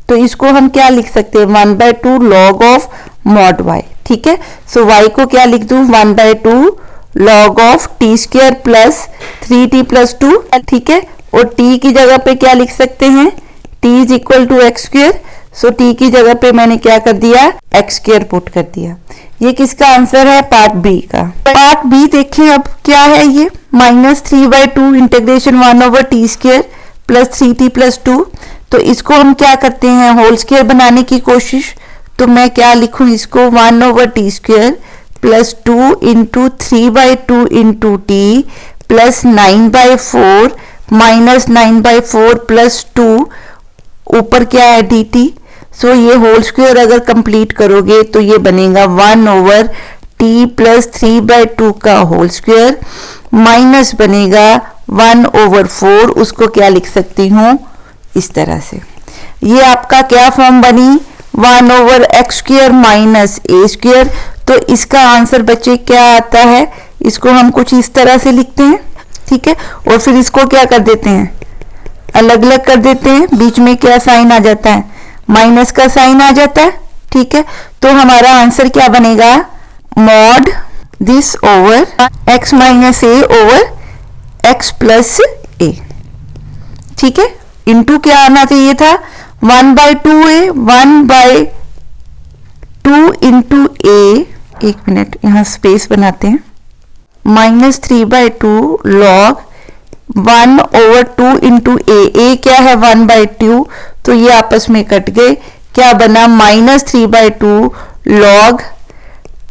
तो इसको हम क्या लिख सकते हैं, 1/2 लॉग ऑफ मॉड y, ठीक है। सो y को क्या लिख दूं, 1/2 log of t square plus 3t plus 2, ठीक है। और t की जगह पे क्या लिख सकते हैं, t is equal to x square. So t की जगह पे मैंने क्या कर दिया, एक्स स्क्वायर पुट कर दिया। ये किसका आंसर है, पार्ट बी का। पार्ट बी देखें अब क्या है, ये -3/2 integration 1/t square plus 3t plus 2। तो इसको हम क्या करते हैं, होल स्क्वायर बनाने की कोशिश। तो मैं क्या लिखूं इसको, 1/t square plus 2 into 3/2 into t plus 9/4 minus 9/4 plus 2, ऊपर क्या है डी टी। सो ये होल स्क्वायर अगर कंप्लीट करोगे तो ये बनेगा 1/t प्लस 3/2 का होल स्क्वायर माइनस बनेगा 1/4, उसको क्या लिख सकती हूँ इस तरह से। ये आपका क्या फॉर्म बनी, 1/x square minus a square. तो इसका आंसर बच्चे क्या आता है, इसको हम कुछ इस तरह से लिखते हैं, ठीक है। और फिर इसको क्या कर देते हैं, अलग अलग कर देते हैं, बीच में क्या साइन आ जाता है, माइनस का साइन आ जाता है, ठीक है। तो हमारा आंसर क्या बनेगा, mod this over x minus a over x plus a, ठीक है। इंटू क्या आना चाहिए था, 1/2a 1/2 इंटू ए, एक मिनट यहां स्पेस बनाते हैं, -3/2 लॉग 1/2 इंटू ए क्या है 1/2, तो ये आपस में कट गए, क्या बना -3/2 log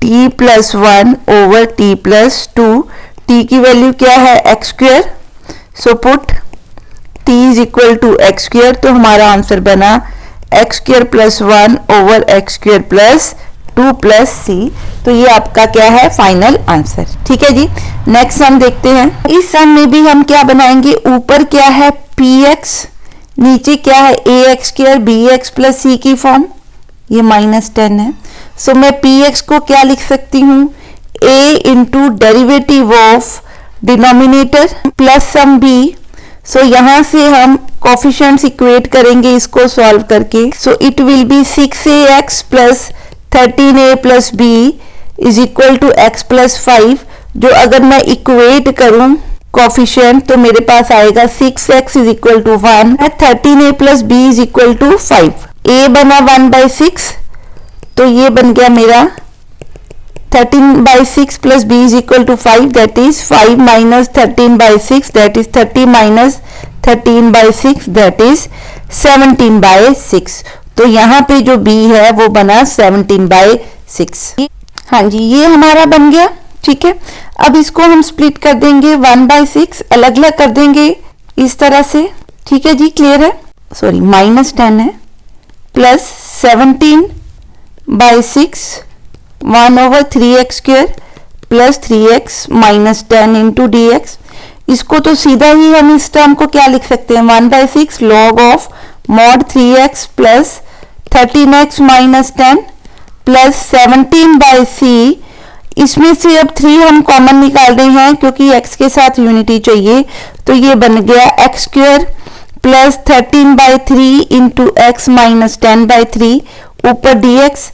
t plus 1 over t plus 2। t की वैल्यू क्या है x square, so put t is equal to x square. तो हमारा आंसर बना x square plus 1 over x square plus 2 plus c. तो ये आपका क्या है, फाइनल आंसर, ठीक है जी। नेक्स्ट सम देखते हैं। इस सम में भी हम क्या बनाएंगे, ऊपर क्या है px, नीचे क्या है ax square bx plus c की फॉर्म, ये -10 है। सो मैं px को क्या लिख सकती हूँ, a into derivative of denominator plus some b। So यहां से हम कोफिशिएंट्स इक्वेट करेंगे इसको सॉल्व करके। So it will be 6ax plus 13a plus b is equal to x plus 5। जो अगर मैं इक्वेट करूं कोफिशिएंट तो मेरे पास आएगा 6x is equal to 1, 13a plus b is equal to 5। a बना 1/6, तो ये बन गया मेरा 13/6 plus b is equal to 5, that is 5 minus 13/6, that is 30 minus 13/6, that is 17/6। तो यहाँ पे जो b है वो बना 17/6। हाँ जी, ये हमारा बन गया, ठीक है। अब इसको हम स्प्लिट कर देंगे, 1/6 अलग अलग कर देंगे इस तरह से, ठीक है जी, क्लियर है। सॉरी -10 है plus 17/6 1/3x square plus 3x minus 10 into D x. इसको तो सीधा ही हम इस टर्म को क्या लिख सकते हैं, 1/6 log of mod 3x plus 13x minus 10 plus 17/c। इसमें से अब 3 हम कॉमन निकाल रहे हैं क्योंकि x के साथ यूनिटी चाहिए। तो ये बन गया x square plus 13/3 into x minus 10/3 ऊपर dx।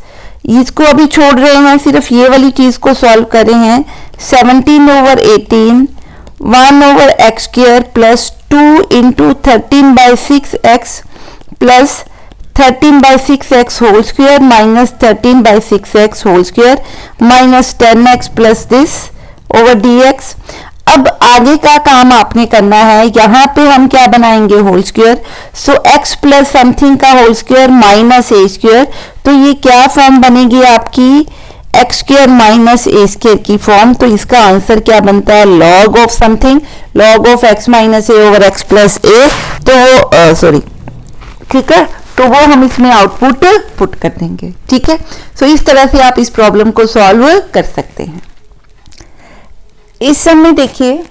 इसको अभी छोड़ रहे हैं, सिर्फ ये वाली चीज को सॉल्व कर रहे हैं। 17/18 1/x square plus 2 into 13/6x plus 13/6x whole square minus 13/6x whole square minus 10x plus this over dx। अब आगे का काम आपने करना है, यहाँ पे हम क्या बनाएंगे, whole square. So x plus something का होल स्क्वायर माइनस ए स्क्वायर। तो ये क्या फॉर्म बनेगी आपकी, एक्स स्क्वायर माइनस ए स्क्वायर की फॉर्म। तो इसका आंसर क्या बनता है, log of something, log of x minus a over x plus a. तो सॉरी, ठीक है, तो वो हम इसमें आउटपुट पुट कर देंगे, ठीक है। सो इस तरह से आप इस प्रॉब्लम को सॉल्व कर सकते हैं। इस सम में देखिए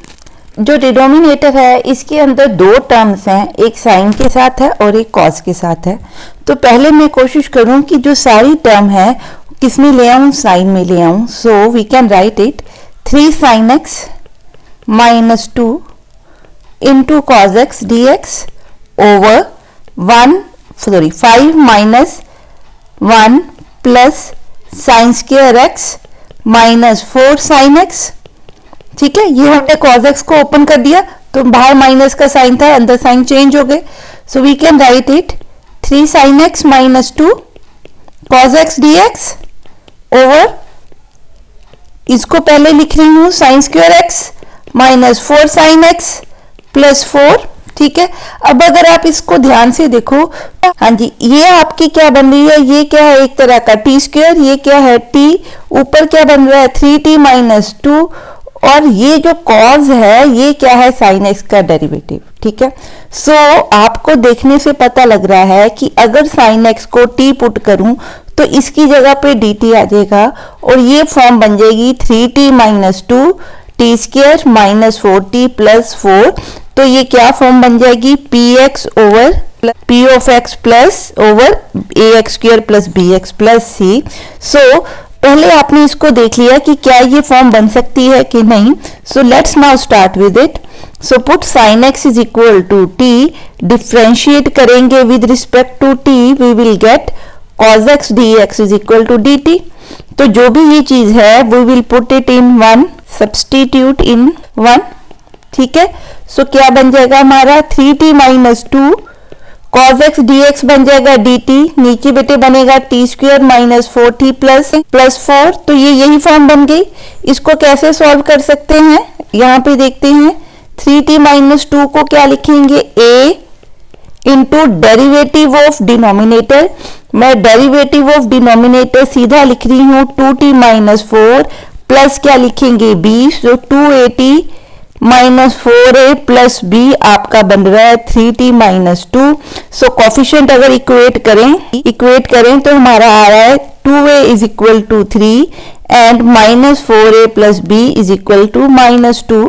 जो डिनोमिनेटर है इसके अंदर दो टर्म्स हैं, एक साइन के साथ है और एक कॉस के साथ है। तो पहले मैं कोशिश करूं कि जो सारी टर्म है किस में ले आऊं, साइन में ले आऊं। So we can write it 3 sin x minus 2 into cos x dx over 5 minus 1 plus sin square x minus 4 sin x। ठीक है, ये हमने cos x को ओपन कर दिया तो बाहर माइनस का साइन था, अंदर साइन चेंज हो गए। So we can write it 3 sin x minus 2 cos x dx over, इसको पहले लिख रही हूं sine square x minus 4 sin x plus 4। ठीक है, अब अगर आप इसको ध्यान से देखो, हाँ जी, ये आपकी क्या बन रही है, ये क्या है, एक तरह का टी स्क्वायर, ये क्या है t, ऊपर क्या बन रहा है 3t माइनस 2, और ये जो कॉज है ये क्या है साइन एक्स का डेरिवेटिव। ठीक है, सो आपको देखने से पता लग रहा है कि अगर साइन एक्स को t पुट करूं तो इसकी जगह पे dt आ जाएगा और ये फॉर्म बन जाएगी 3t minus 2 T square minus 4t plus 4। तो ये क्या फॉर्म बन जाएगी, px over p of x plus over ax square plus bx plus c। सो पहले आपने इसको देख लिया कि क्या ये फॉर्म बन सकती है कि नहीं। So let's now start with it. So put sin x is equal to t, differentiate करेंगे with respect to t, we will get cos x dx is equal to dt। तो जो भी ये चीज है we will put it in 1, substitute in 1। ठीक है, सो क्या बन जाएगा हमारा 3t minus 2 cos x dx बन जाएगा dt, नीचे बेटे बनेगा t square minus 4t plus 4। तो ये यही फॉर्म बन गई। इसको कैसे सॉल्व कर सकते हैं, यहाँ पे देखते हैं। 3t माइनस 2 को क्या लिखेंगे, a into derivative of denominator. मैं डेरिवेटिव ऑफ डिनोमिनेटर सीधा लिख रही हूँ 2t माइनस 4 प्लस क्या लिखेंगे b, जो 2at minus 4a plus b आपका बन रहा है 3t माइनस 2। सो कॉफिशिएंट अगर इक्वेट करें तो हमारा आ रहा है 2a is equal to 3 and minus 4a plus b is equal to minus 2।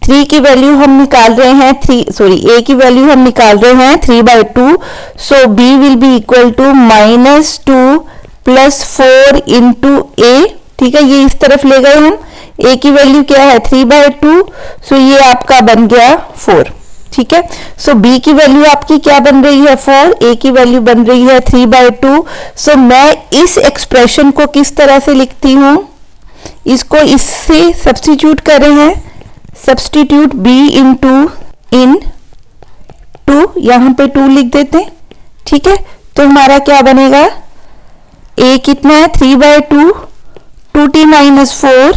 3 की वैल्यू हम निकाल रहे हैं a की वैल्यू हम निकाल रहे हैं 3/2। So b will be equal to minus 2 plus 4 into a। ठीक है, ये इस तरफ ले गए हम, a की वैल्यू क्या है 3/2, सो ये आपका बन गया 4। ठीक है, सो b की वैल्यू आपकी क्या बन रही है 4, a की वैल्यू बन रही है 3/2। सो मैं इस एक्सप्रेशन को किस तरह से लिखती हूं, इसको इससे सब्स्टिट्यूट कर रहे हैं, सब्स्टिट्यूट b इंटू इन 2, यहां पे 2 लिख देते हैं। ठीक है, तो हमारा क्या बनेगा, a कितना है 3/2 2t माइनस 4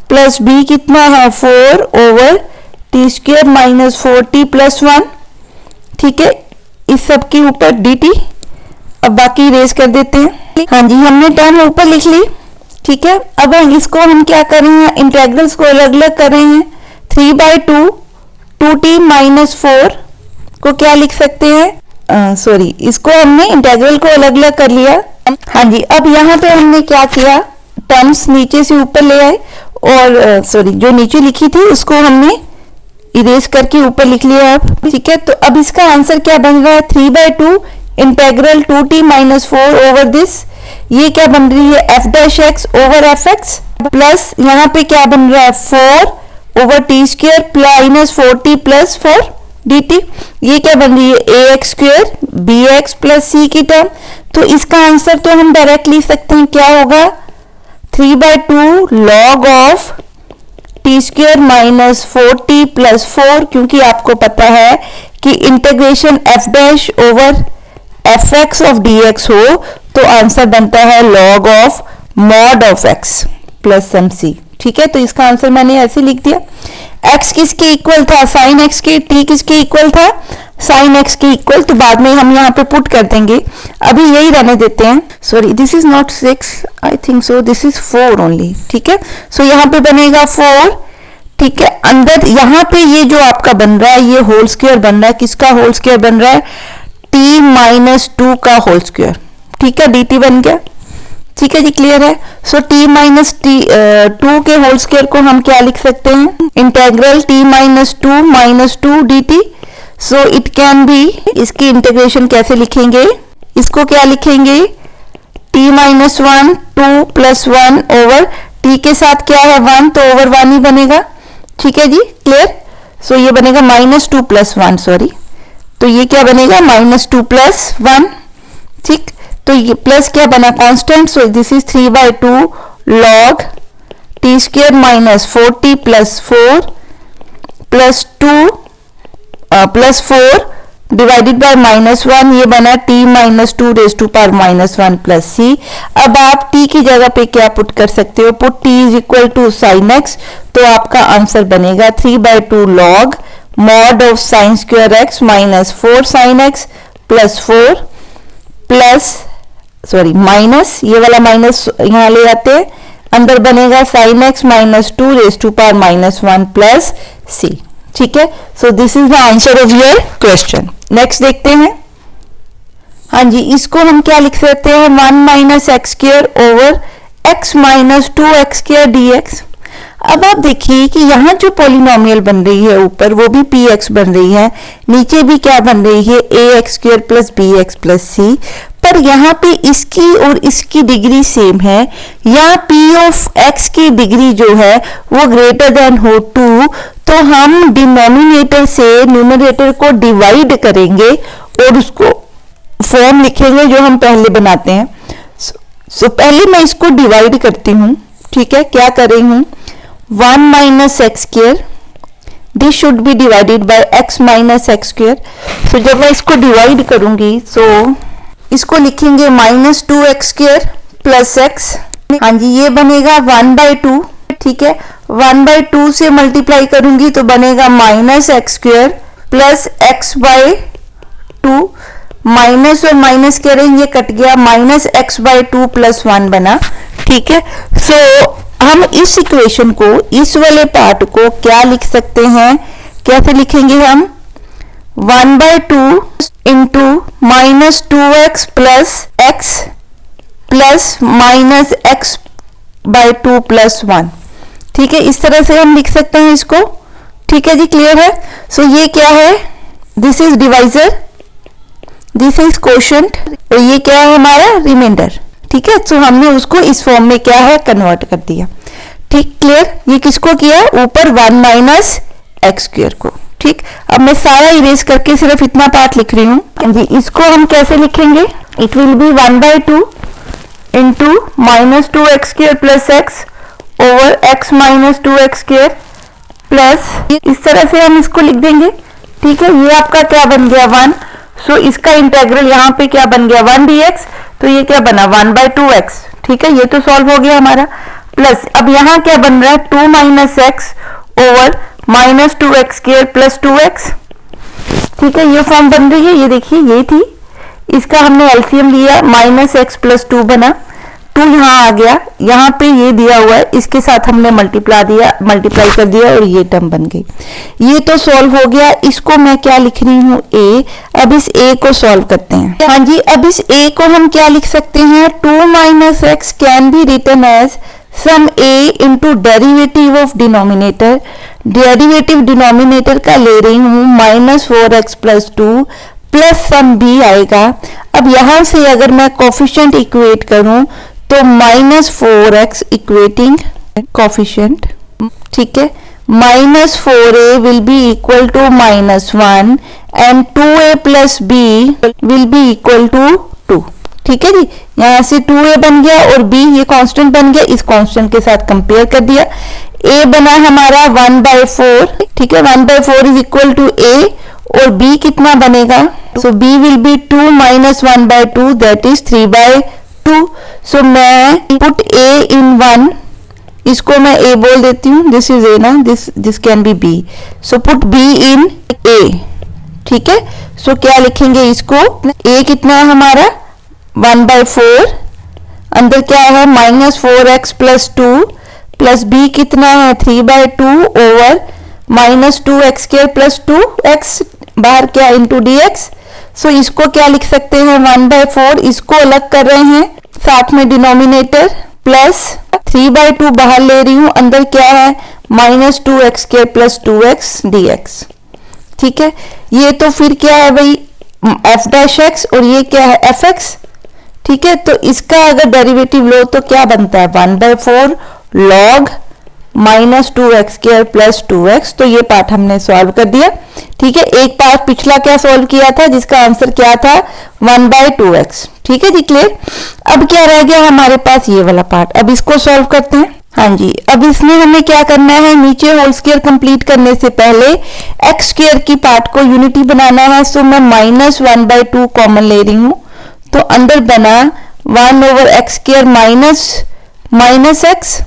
प्लस b कितना है 4 over T square minus 4t plus 1। ठीक है, इस सब के ऊपर dt। अब बाकी इरेज कर देते हैं। हाँ जी, हमने टर्म ऊपर लिख ली। ठीक है, अब इसको हम क्या कर रहे हैं, इंटेग्रल्स को अलग अलग कर रहे हैं। 3/2 2t माइनस 4 को क्या लिख सकते हैं, इसको हमने इंटेग्रल को अलग अलग कर लिया। हाँ जी, अब यहाँ पे हमने क्या किया, टर्म्स नीचे से ऊपर ले आए और जो नीचे लिखी थी उसको हमने इरेज करके ऊपर लिख लिया। अब ठीक है, तो अब इसका आंसर क्या बन रहा है 3/2 integral 2t minus 4 over this, ये क्या बन रही है f dash x over f x, plus यहाँ पे क्या बन रहा है 4 over T square minus 4t plus 4 dt, ये क्या बन रही है ax square bx plus c की टर्म। तो इसका आंसर तो हम डायरेक्ट लिख सकते हैं, क्या होगा 3/2 log of t square minus 4t plus 4, क्योंकि आपको पता है कि integration f dash over f x of d x हो तो आंसर बनता है log of mod of x plus some c। ठीक है, तो इसका आंसर मैंने ऐसे लिख दिया। x किसके इक्वल था, साइन x के, t किसके इक्वल था, साइन x के इक्वल, तो बाद में हम यहाँ पे पुट कर देंगे, अभी यही रहने देते हैं। Sorry, this is not 6, I think so this is 4 only. ठीक है, सो यहाँ पे बनेगा 4। ठीक है, अंदर यहाँ पे ये जो आपका बन रहा है ये होल स्क्वायर बन रहा है, किसका होल स्क्वायर बन रहा है, t माइनस 2 का होल स्क्वायर। ठीक है, dt बन गया। ठीक है जी, क्लियर है। सो t माइनस टू के होल स्क्वायर को हम क्या लिख सकते हैं, integral t minus two D T. So it can B, इसकी इंटीग्रेशन कैसे लिखेंगे, इसको क्या लिखेंगे, t minus one, two plus one over t के साथ क्या है 1, तो ओवर 1 ही बनेगा। ठीक है जी, क्लियर। सो ये बनेगा minus two plus one, sorry, तो ये क्या बनेगा माइनस टू प्लस वन। ठीक, तो ये प्लस क्या बना constant, so this is 3/2 log t square minus 4t plus 4 plus 2 plus 4 divided by minus 1, ये बना t minus 2 raise to power minus 1 plus c। अब आप t की जगह पे क्या पुट कर सकते हो, put t is equal to sine x, तो आपका आंसर बनेगा 3/2 log mod of sine square x minus 4 sine x plus 4 plus sorry minus, ये वाला माइनस यहाँ ले आते हैं, अंदर बनेगा sine x minus 2 raise to power minus 1 plus c। ठीक है, so this is the answer of your question. Next देखते हैं। हाँ जी, इसको हम क्या लिख सकते हैं, 1 minus x square over x minus 2x square dx। अब आप देखिए कि यहाँ जो पॉलिनोमियल बन रही है ऊपर वो भी px बन रही है, नीचे भी क्या बन रही है ax square plus bx plus c, पर यहाँ पे इसकी और इसकी डिग्री सेम है, या p ऑफ x की डिग्री जो है वो ग्रेटर देन हो 2, तो हम डिनोमिनेटर से न्यूमरेटर को डिवाइड करेंगे और उसको फॉर्म लिखेंगे जो हम पहले बनाते हैं। सो पहले मैं इसको डिवाइड करती हूँ। ठीक है, क्या कर रही हूँ, 1 minus x square, this should be divided by x minus x square. तो जब मैं इसको डिवाइड करूंगी तो इसको लिखेंगे minus 2x square plus x. हाँ जी, ये बनेगा 1/2। ठीक है, 1/2 से मल्टीप्लाई करूंगी तो बनेगा minus x square plus x/2, minus और माइनस कह रहे हैं ये कट गया, माइनस x/2 प्लस 1 बना। ठीक है, सो हम इस इक्वेशन को, इस वाले पार्ट को क्या लिख सकते हैं, कैसे लिखेंगे हम, 1/2 into minus 2x plus x plus minus x/2 plus 1। ठीक है, इस तरह से हम लिख सकते हैं इसको। ठीक है जी, क्लियर है। सो ये क्या है, this is divisor, this is quotient, और ये क्या है हमारा रिमाइंडर। ठीक है, सो हमने उसको इस फॉर्म में क्या है कन्वर्ट कर दिया। ठीक, क्लियर। ये किसको किया, ऊपर 1 माइनस एक्स स्क्वायर को। ठीक, अब मैं सारा इरेज करके सिर्फ इतना पार्ट लिख रही हूँ जी। इसको हम कैसे लिखेंगे, it will B 1/2 into minus 2x square plus x over x minus 2x square plus, इस तरह से हम इसको लिख देंगे। ठीक है, ये आपका क्या बन गया 1। सो इसका इंटेग्रल यहाँ पे क्या बन गया 1 dx, तो ये क्या बना 1/2x। ठीक है, ये तो सॉल्व हो गया हमारा। प्लस अब यहाँ क्या बन रहा है 2 minus x over minus 2x square plus 2x। ठीक है, ये फॉर्म बन रही है, ये देखिए ये थी, इसका हमने एलसीएम लिया, माइनस एक्स प्लस 2 बना, 2 यहाँ आ गया, यहाँ पे ये दिया हुआ है, इसके साथ हमने मल्टीप्लाई कर दिया और ये टर्म बन गई। ये तो सॉल्व हो गया। इसको मैं क्या लिख रही हूँ a। अब इस a को सॉल्व करते हैं। हाँ जी, अब इस a को हम क्या लिख सकते हैं, 2 minus x can be written as some a into derivative of denominator. Derivative denominator का ले रही हूँ minus 4x plus 2 plus some b आएगा। अब यहां से अगर मैं कोफिशिएंट इक्वेट करूं तो माइनस 4x इक्वेटिंग कोफिशिएंट। ठीक है, minus 4a will be equal to -1 and 2a plus b will be equal to 2। ठीक है जी, यहां से 2a बन गया और b ये कांस्टेंट बन गया, इस कांस्टेंट के साथ कंपेयर कर दिया। a बना हमारा 1/4। ठीक है, 1/4 इज इक्वल टू a और b कितना बनेगा, सो b will B 2 minus 1/2 that is 3/2। सो मैं पुट a इन 1, इसको मैं a बोल देती हूँ, दिस इज a ना, this can B b, so put b in a। ठीक है, सो क्या लिखेंगे इसको, a कितना है हमारा 1/4, अंदर क्या है minus 4x plus 2 plus b कितना है 3/2 over minus 2x square plus 2x, बाहर क्या इंटू dx। सो इसको क्या लिख सकते हैं 1/4, इसको अलग कर रहे हैं साथ में डिनोमिनेटर प्लस 3/2 बाहर ले रही हूं, अंदर क्या है -2x² प्लस 2x dx। ठीक है, ये तो फिर क्या है भाई f' और ये क्या है fx। ठीक है, तो इसका अगर डेरिवेटिव लो तो क्या बनता है 1/4 log -2x² प्लस 2x। तो ये पार्ट हमने सॉल्व कर दिया। ठीक है, एक पार्ट पिछला क्या सॉल्व किया था जिसका आंसर क्या था 1/2x। ठीक है जी, क्लियर। अब क्या रह गया हमारे पास ये वाला पार्ट, अब इसको सॉल्व करते हैं। हाँ जी, अब इसमें हमें क्या करना है, नीचे होल स्क्वायर कंप्लीट करने से पहले एक्स स्क्वायर की पार्ट को यूनिटी बनाना है। सो मैं -1/2 कॉमन ले रही हूं, तो अंदर बना 1/x² minus x।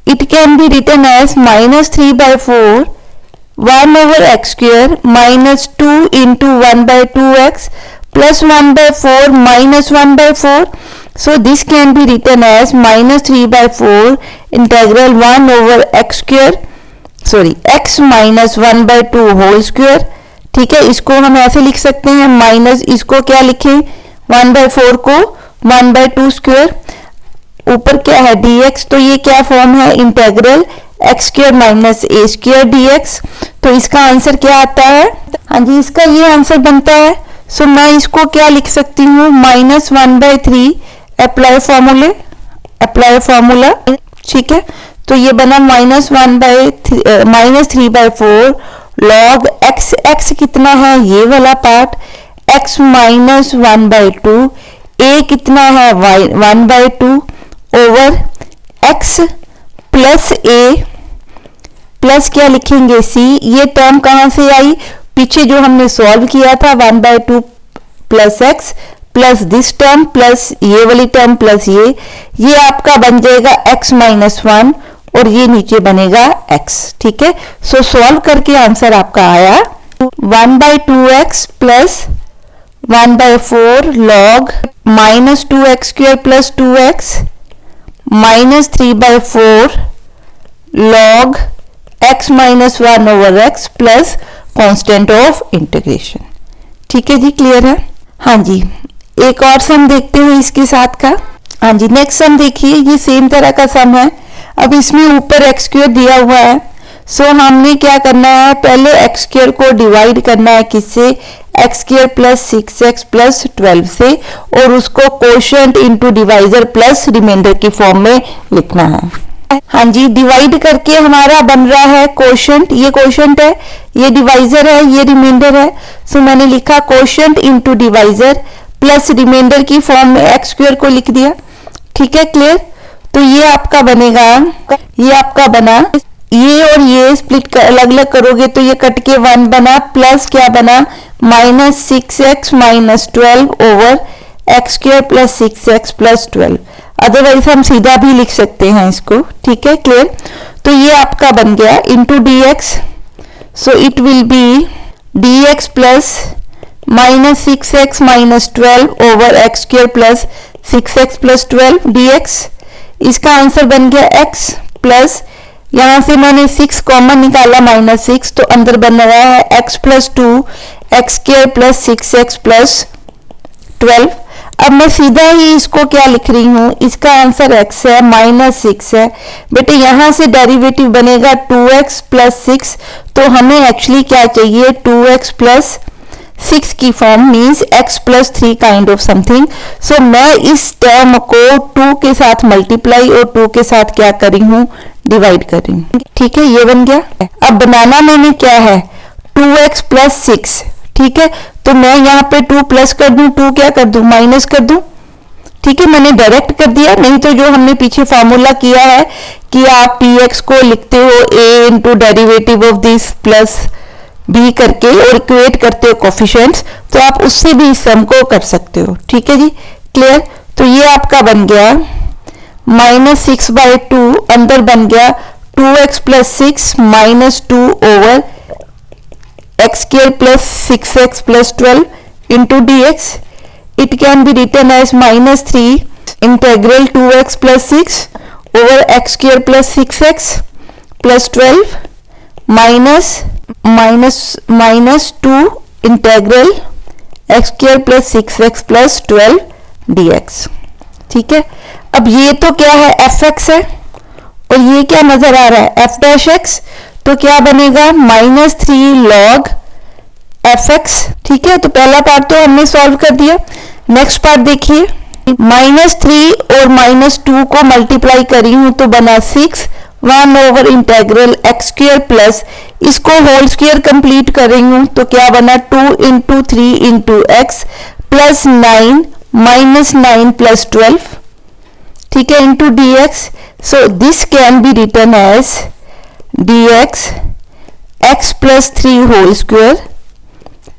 It can be written as -3/4 1/x² -2 into 1/2x plus 1/4 minus 1/4. So this can be written as -3/4 integral 1/x², x minus 1/2 whole square। ठीक है, इसको हम ऐसे लिख सकते हैं, माइनस इसको क्या लिखें 1/4 को 1/2 स्क्वायर, ऊपर क्या है dx। तो ये क्या फॉर्म है integral x² minus a² dx। तो इसका आंसर क्या आता है, हाँ जी इसका ये आंसर बनता है। सो मैं इसको क्या लिख सकती हूँ -1/3 अप्लाई फॉर्मूला। ठीक है, तो ये बना -3/4 log x कितना है ये वाला पार्ट x माइनस 1/2, a कितना है 1/2 over x plus a plus क्या लिखेंगे c। ये टर्म कहां से आई, पीछे जो हमने सॉल्व किया था 1/2 plus x plus this term plus ये वाली टर्म प्लस ये आपका बन जाएगा x माइनस 1 और ये नीचे बनेगा x। ठीक है, सो सॉल्व करके आंसर आपका आया 1/2x plus 1/4 log -2x² plus 2x -3/4 log x minus 1 over x plus constant of integration. ठीक है जी, क्लियर है। हाँ जी, एक और सम देखते हैं इसके साथ का। हाँ जी, नेक्स्ट सम देखिए, ये सेम तरह का सम है। अब इसमें ऊपर x² दिया हुआ है। सो हमने क्या करना है, पहले x² को डिवाइड करना है किससे, x² प्लस 6x प्लस 12 से, और उसको quotient into divisor plus remainder की फॉर्म में लिखना है। हाँ जी, डिवाइड करके हमारा बन रहा है कोशेंट, ये कोशेंट है, ये डिवाइजर है, ये रिमाइंडर है। सो मैंने लिखा quotient into divisor plus remainder की फॉर्म में x² को लिख दिया। ठीक है, क्लियर। तो ये आपका बनेगा, ये आपका बना, ये और ये स्प्लिट अलग अलग करोगे तो ये कट के 1 बना, प्लस क्या बना -6x minus 12 over x² plus 6x plus 12। Otherwise हम सीधा भी लिख सकते हैं इसको। ठीक है, क्लियर। तो ये आपका बन गया into dx। So it will B dx plus -6x minus 12 over x² plus 6x plus 12 dx। इसका आंसर बन गया x प्लस, यहां से मैंने 6 कॉमन निकाला -6, तो अंदर बन रहा है x plus 2 x² plus 6x plus 12। अब मैं सीधा ही इसको क्या लिख रही हूं, इसका आंसर x है -6 है। बेटे यहां से डेरिवेटिव बनेगा 2x प्लस 6, तो हमें एक्चुअली क्या चाहिए 2x प्लस 6 की form means x plus 3 kind of something. So मैं इस टर्म को 2 के साथ मल्टीप्लाई और 2 के साथ क्या कर रही हूँ डिवाइड कर रही हूँ। ठीक है, ये बन गया। अब बनाना मैंने क्या है 2x प्लस 6। ठीक है, तो मैं यहाँ पे 2 प्लस कर दूं, 2 क्या कर दूं माइनस कर दूं। ठीक है, मैंने डायरेक्ट कर दिया, नहीं तो जो हमने पीछे फॉर्मूला किया है कि आप px को लिखते हो a into derivative of this plus b करके और इक्वेट करते हो कोफिशिएंट्स, तो आप उससे भी इस सम को कर सकते हो। ठीक है जी, क्लियर। तो ये आपका बन गया -6/2, अंदर बन गया 2x plus 6 minus 2 over x² plus 6x plus 12 into dx। It can be written as -3 integral 2x plus 6 over x² plus 6x plus 12 minus 2 integral x² plus 6x plus 12 dx। ठीक है। अब ये तो क्या है, एफ एक्स है, और ये क्या नजर आ रहा है, एफ डैश एक्स, तो क्या बनेगा -3 log एफ एक्स। ठीक है, तो पहला पार्ट तो हमने सॉल्व कर दिया। नेक्स्ट पार्ट देखिए, -3 और -2 को मल्टीप्लाई करी हूं तो बना 6, 1 / इंटेग्रल एक्स स्क्र प्लस इसको होल स्क्र कंप्लीट कर रही हूं तो क्या बना 2 × 3 × x प्लस 9 -9 + 12, ठीक है, into dx। So this can be written as dx x + 3 whole square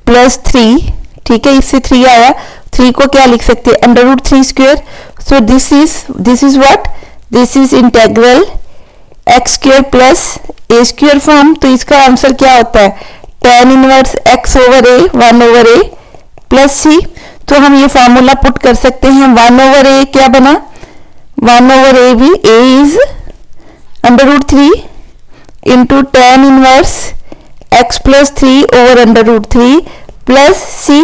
plus 3, ठीक है, इससे 3 आया, 3 को क्या लिख सकते हैं, √3 square. So this is what, this is integral x square plus A square form. तो इसका आंसर क्या होता है, tan inverse x/a 1/a plus c। तो हम ये फॉर्मूला पुट कर सकते हैं, 1/a क्या बना, 1/a भी a is √3 into tan inverse x + 3 / √3 plus c।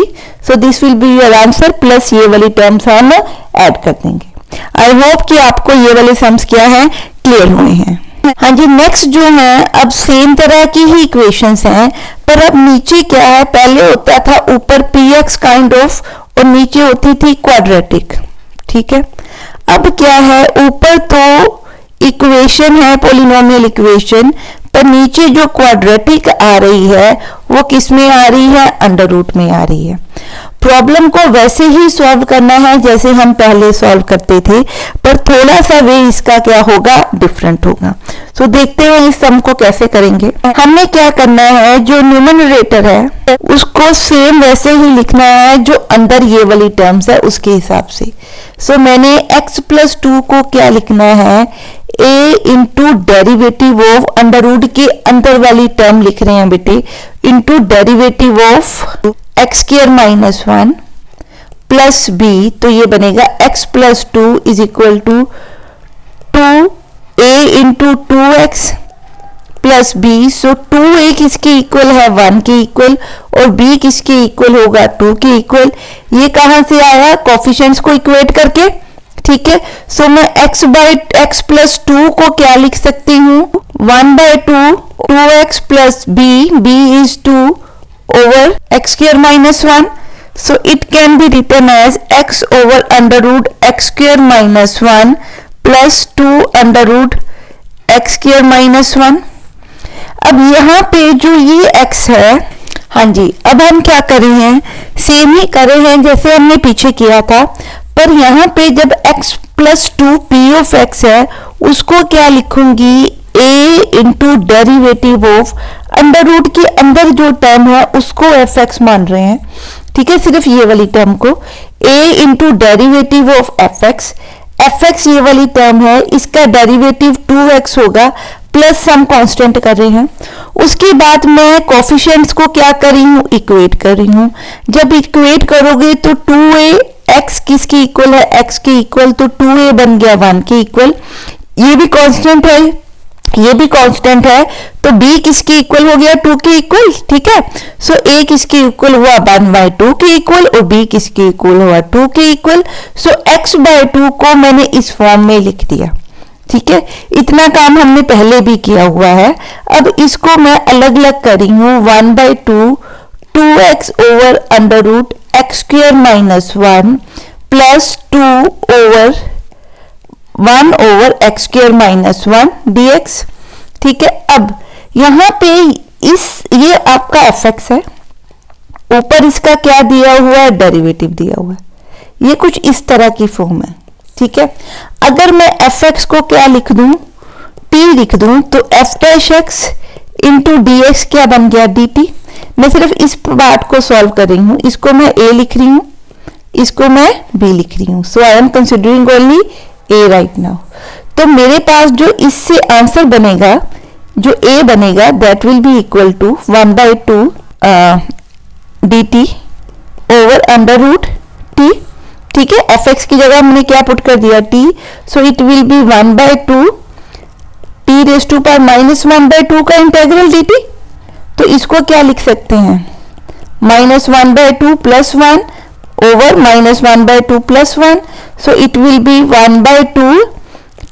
So this will be your answer, plus ये वाली टर्म्स हम ऐड कर देंगे। आई होप कि आपको ये वाले सम्स क्या है, क्लियर हुए हैं। हाँ जी, नेक्स्ट जो है, अब सेम तरह की ही इक्वेशंस हैं, पर अब नीचे क्या है, पहले होता था ऊपर px काइंड ऑफ और नीचे होती थी क्वाड्रेटिक। ठीक है, अब क्या है, ऊपर तो इक्वेशन है पॉलिनोमियल इक्वेशन, पर नीचे जो क्वाड्रेटिक आ रही है वो किस में आ रही है, √ में आ रही है। प्रॉब्लम को वैसे ही सॉल्व करना है जैसे हम पहले सॉल्व करते थे, पर थोड़ा सा वे इसका क्या होगा, डिफरेंट होगा। सो देखते हैं इस सम को कैसे करेंगे। हमने क्या करना है, जो न्यूमरेटर है उसको सेम वैसे ही लिखना है जो अंदर ये वाली टर्म्स है उसके हिसाब से। सो मैंने x + 2 को क्या लिखना है, a इंटू डेरिवेटिव ऑफ √ के अंदर वाली टर्म लिख रहे हैं बेटे, into derivative of x² - 1 plus b, तो ये बनेगा x + 2 = 2a into 2x plus b। सो 2a किसके इक्वल है, 1 के इक्वल, और b किसके इक्वल होगा, 2 के इक्वल। ये कहां से आया, कोफिशिएंट्स को इक्वेट करके। ठीक है, सो मैं x + 2 को क्या लिख सकती हूँ, 1/2 2x plus b is 2 over x² - 1. So it can be written as x over √x² - 1 plus 2 √x² - 1. अब यहाँ पे जो ये x है, हाँ जी, अब हम क्या कर रहे हैं, सेम ही कर रहे हैं जैसे हमने पीछे किया था, पर यहाँ पे जब x + 2 p of x है उसको क्या लिखूंगी, a इंटू डेरिवेटिव ऑफ √ के अंदर जो टर्म है उसको एफ एक्स मान रहे हैं। ठीक है, सिर्फ ये वाली टर्म को a into derivative of f x ये वाली टर्म है, इसका डेरिवेटिव 2x होगा, प्लस सम कांस्टेंट कर रहे हैं। उसके बाद मैं कोफिशिएंट्स को क्या कर रही हूँ, इक्वेट कर रही हूँ। जब इक्वेट करोगे तो 2a x किसके इक्वल है, x के इक्वल, तो 2a बन गया 1 के इक्वल। ये भी कांस्टेंट है, ये भी कांस्टेंट है, तो b किसके इक्वल हो गया, 2 के इक्वल। ठीक है, सो a किसके इक्वल हुआ, 1/2 के इक्वल, और b किसके इक्वल हुआ, 2 के इक्वल। सो x/2 को मैंने इस फॉर्म में लिख दिया। ठीक है, इतना काम हमने पहले भी किया हुआ है। अब इसको मैं अलग अलग कर रही हूँ, 1/2 2x over √x² - 1 plus 2 over 1 over x² - 1 dx। ठीक है, अब यहाँ पे ये आपका एफ एक्स है, ऊपर इसका क्या दिया हुआ है, डेरिवेटिव दिया हुआ है, ये कुछ इस तरह की फॉर्म है। ठीक है, अगर मैं एफ एक्स को क्या लिख दूं, t लिख दूं, तो f' इंटू dx क्या बन गया, dt। मैं सिर्फ इस पार्ट को सॉल्व कर रही हूँ, इसको मैं a लिख रही हूँ, इसको मैं b लिख रही हूँ। So I am considering only a right now. तो मेरे पास जो इससे आंसर बनेगा, जो a बनेगा, that will be equal to 1/2 dt over √t। ठीक है, एफ एक्स की जगह हमने क्या पुट कर दिया, t। So it will B 1/2 t⁻⁻1/2 का इंटेग्रल dt। तो इसको क्या लिख सकते हैं, -1/2 + 1 over minus 1 by 2 plus 1. So it will be 1 by 2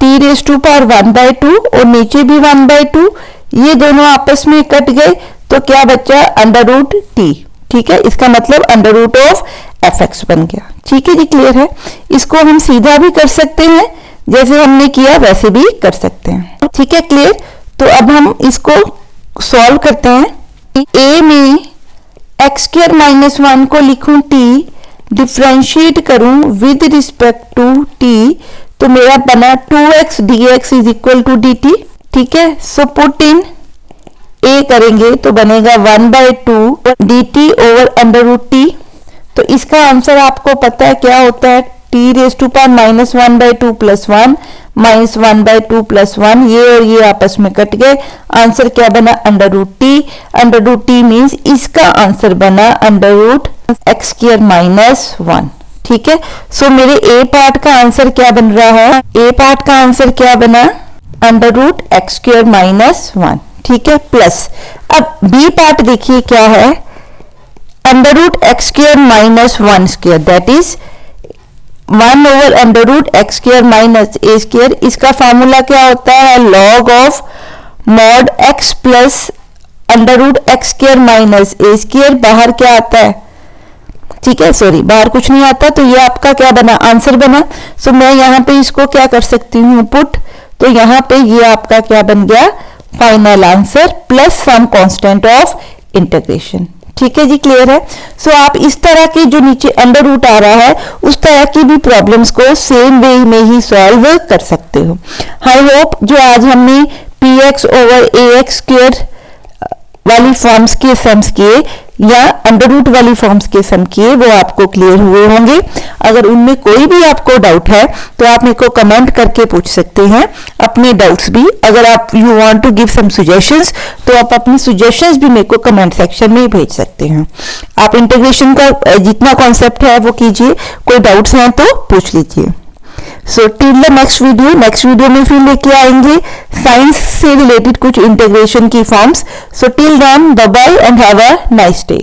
t raised to power 1 by 2 और नीचे भी 1 by 2, ये दोनों आपस में कट गए तो क्या बचा अंडर रूट टी। ठीक है, इसका मतलब under root of f x बन गया। ठीक है जी, क्लियर है। इसको हम सीधा भी कर सकते हैं, जैसे हमने किया वैसे भी कर सकते हैं। ठीक है, क्लियर। तो अब हम इसको सॉल्व करते हैं। ए में एक्स स्क्वायर माइनस 1 को लिखूं टी, डिफ्रेंशिएट करूं विद रिस्पेक्ट टू टी, तो मेरा बना 2x dx is equal to D t. ठीक है, सो पुट इन ए करेंगे तो बनेगा 1 by 2 d T over under root t. तो इसका आंसर आपको पता है क्या होता है, t raise to power minus 1 by 2 plus 1 minus 1 by 2 plus 1, ये और ये आपस में कट गए। आंसर क्या बना under root t. Under root t means इसका आंसर बना under root x square minus 1। ठीक है, सो मेरे ए पार्ट का आंसर क्या बन रहा है, ए पार्ट का आंसर क्या बना under root x square minus 1। ठीक है, प्लस अब बी पार्ट देखिए क्या है, under root x square minus 1 square, that is 1 over under root x square minus A square. इसका फॉर्मूला क्या होता है, log of mod x plus under root x square minus A square. बाहर क्या आता है, ठीक है, सॉरी बाहर कुछ नहीं आता, तो ये आपका क्या बना आंसर बना। सो मैं यहाँ पे इसको क्या कर सकती हूँ पुट, तो यहाँ पे ये आपका क्या बन गया final answer plus some constant of integration. ठीक है जी, क्लियर है। सो आप इस तरह के जो नीचे अंडर रूट आ रहा है उस तरह की भी प्रॉब्लम्स को सेम वे में ही सॉल्व कर सकते हो। आई होप जो आज हमने पी एक्स ओवर ए एक्स स्क्वायर वाली फॉर्म्स के सम्स किए या अंडर रूट वाली फॉर्म्स के सम किए वो आपको क्लियर हुए होंगे। अगर उनमें कोई भी आपको डाउट है तो आप मेरे को कमेंट करके पूछ सकते हैं अपने डाउट्स भी। अगर आप you want to give some suggestions तो आप अपनी सजेशंस भी मेरे को कमेंट सेक्शन में भेज सकते हैं। आप इंटीग्रेशन का जितना कॉन्सेप्ट है वो कीजिए, कोई डाउट्स हैं तो पूछ लीजिए। So till the next video में फिर लेके आएंगे साइंस से रिलेटेड कुछ इंटीग्रेशन की forms. So till then bye bye and have a nice day.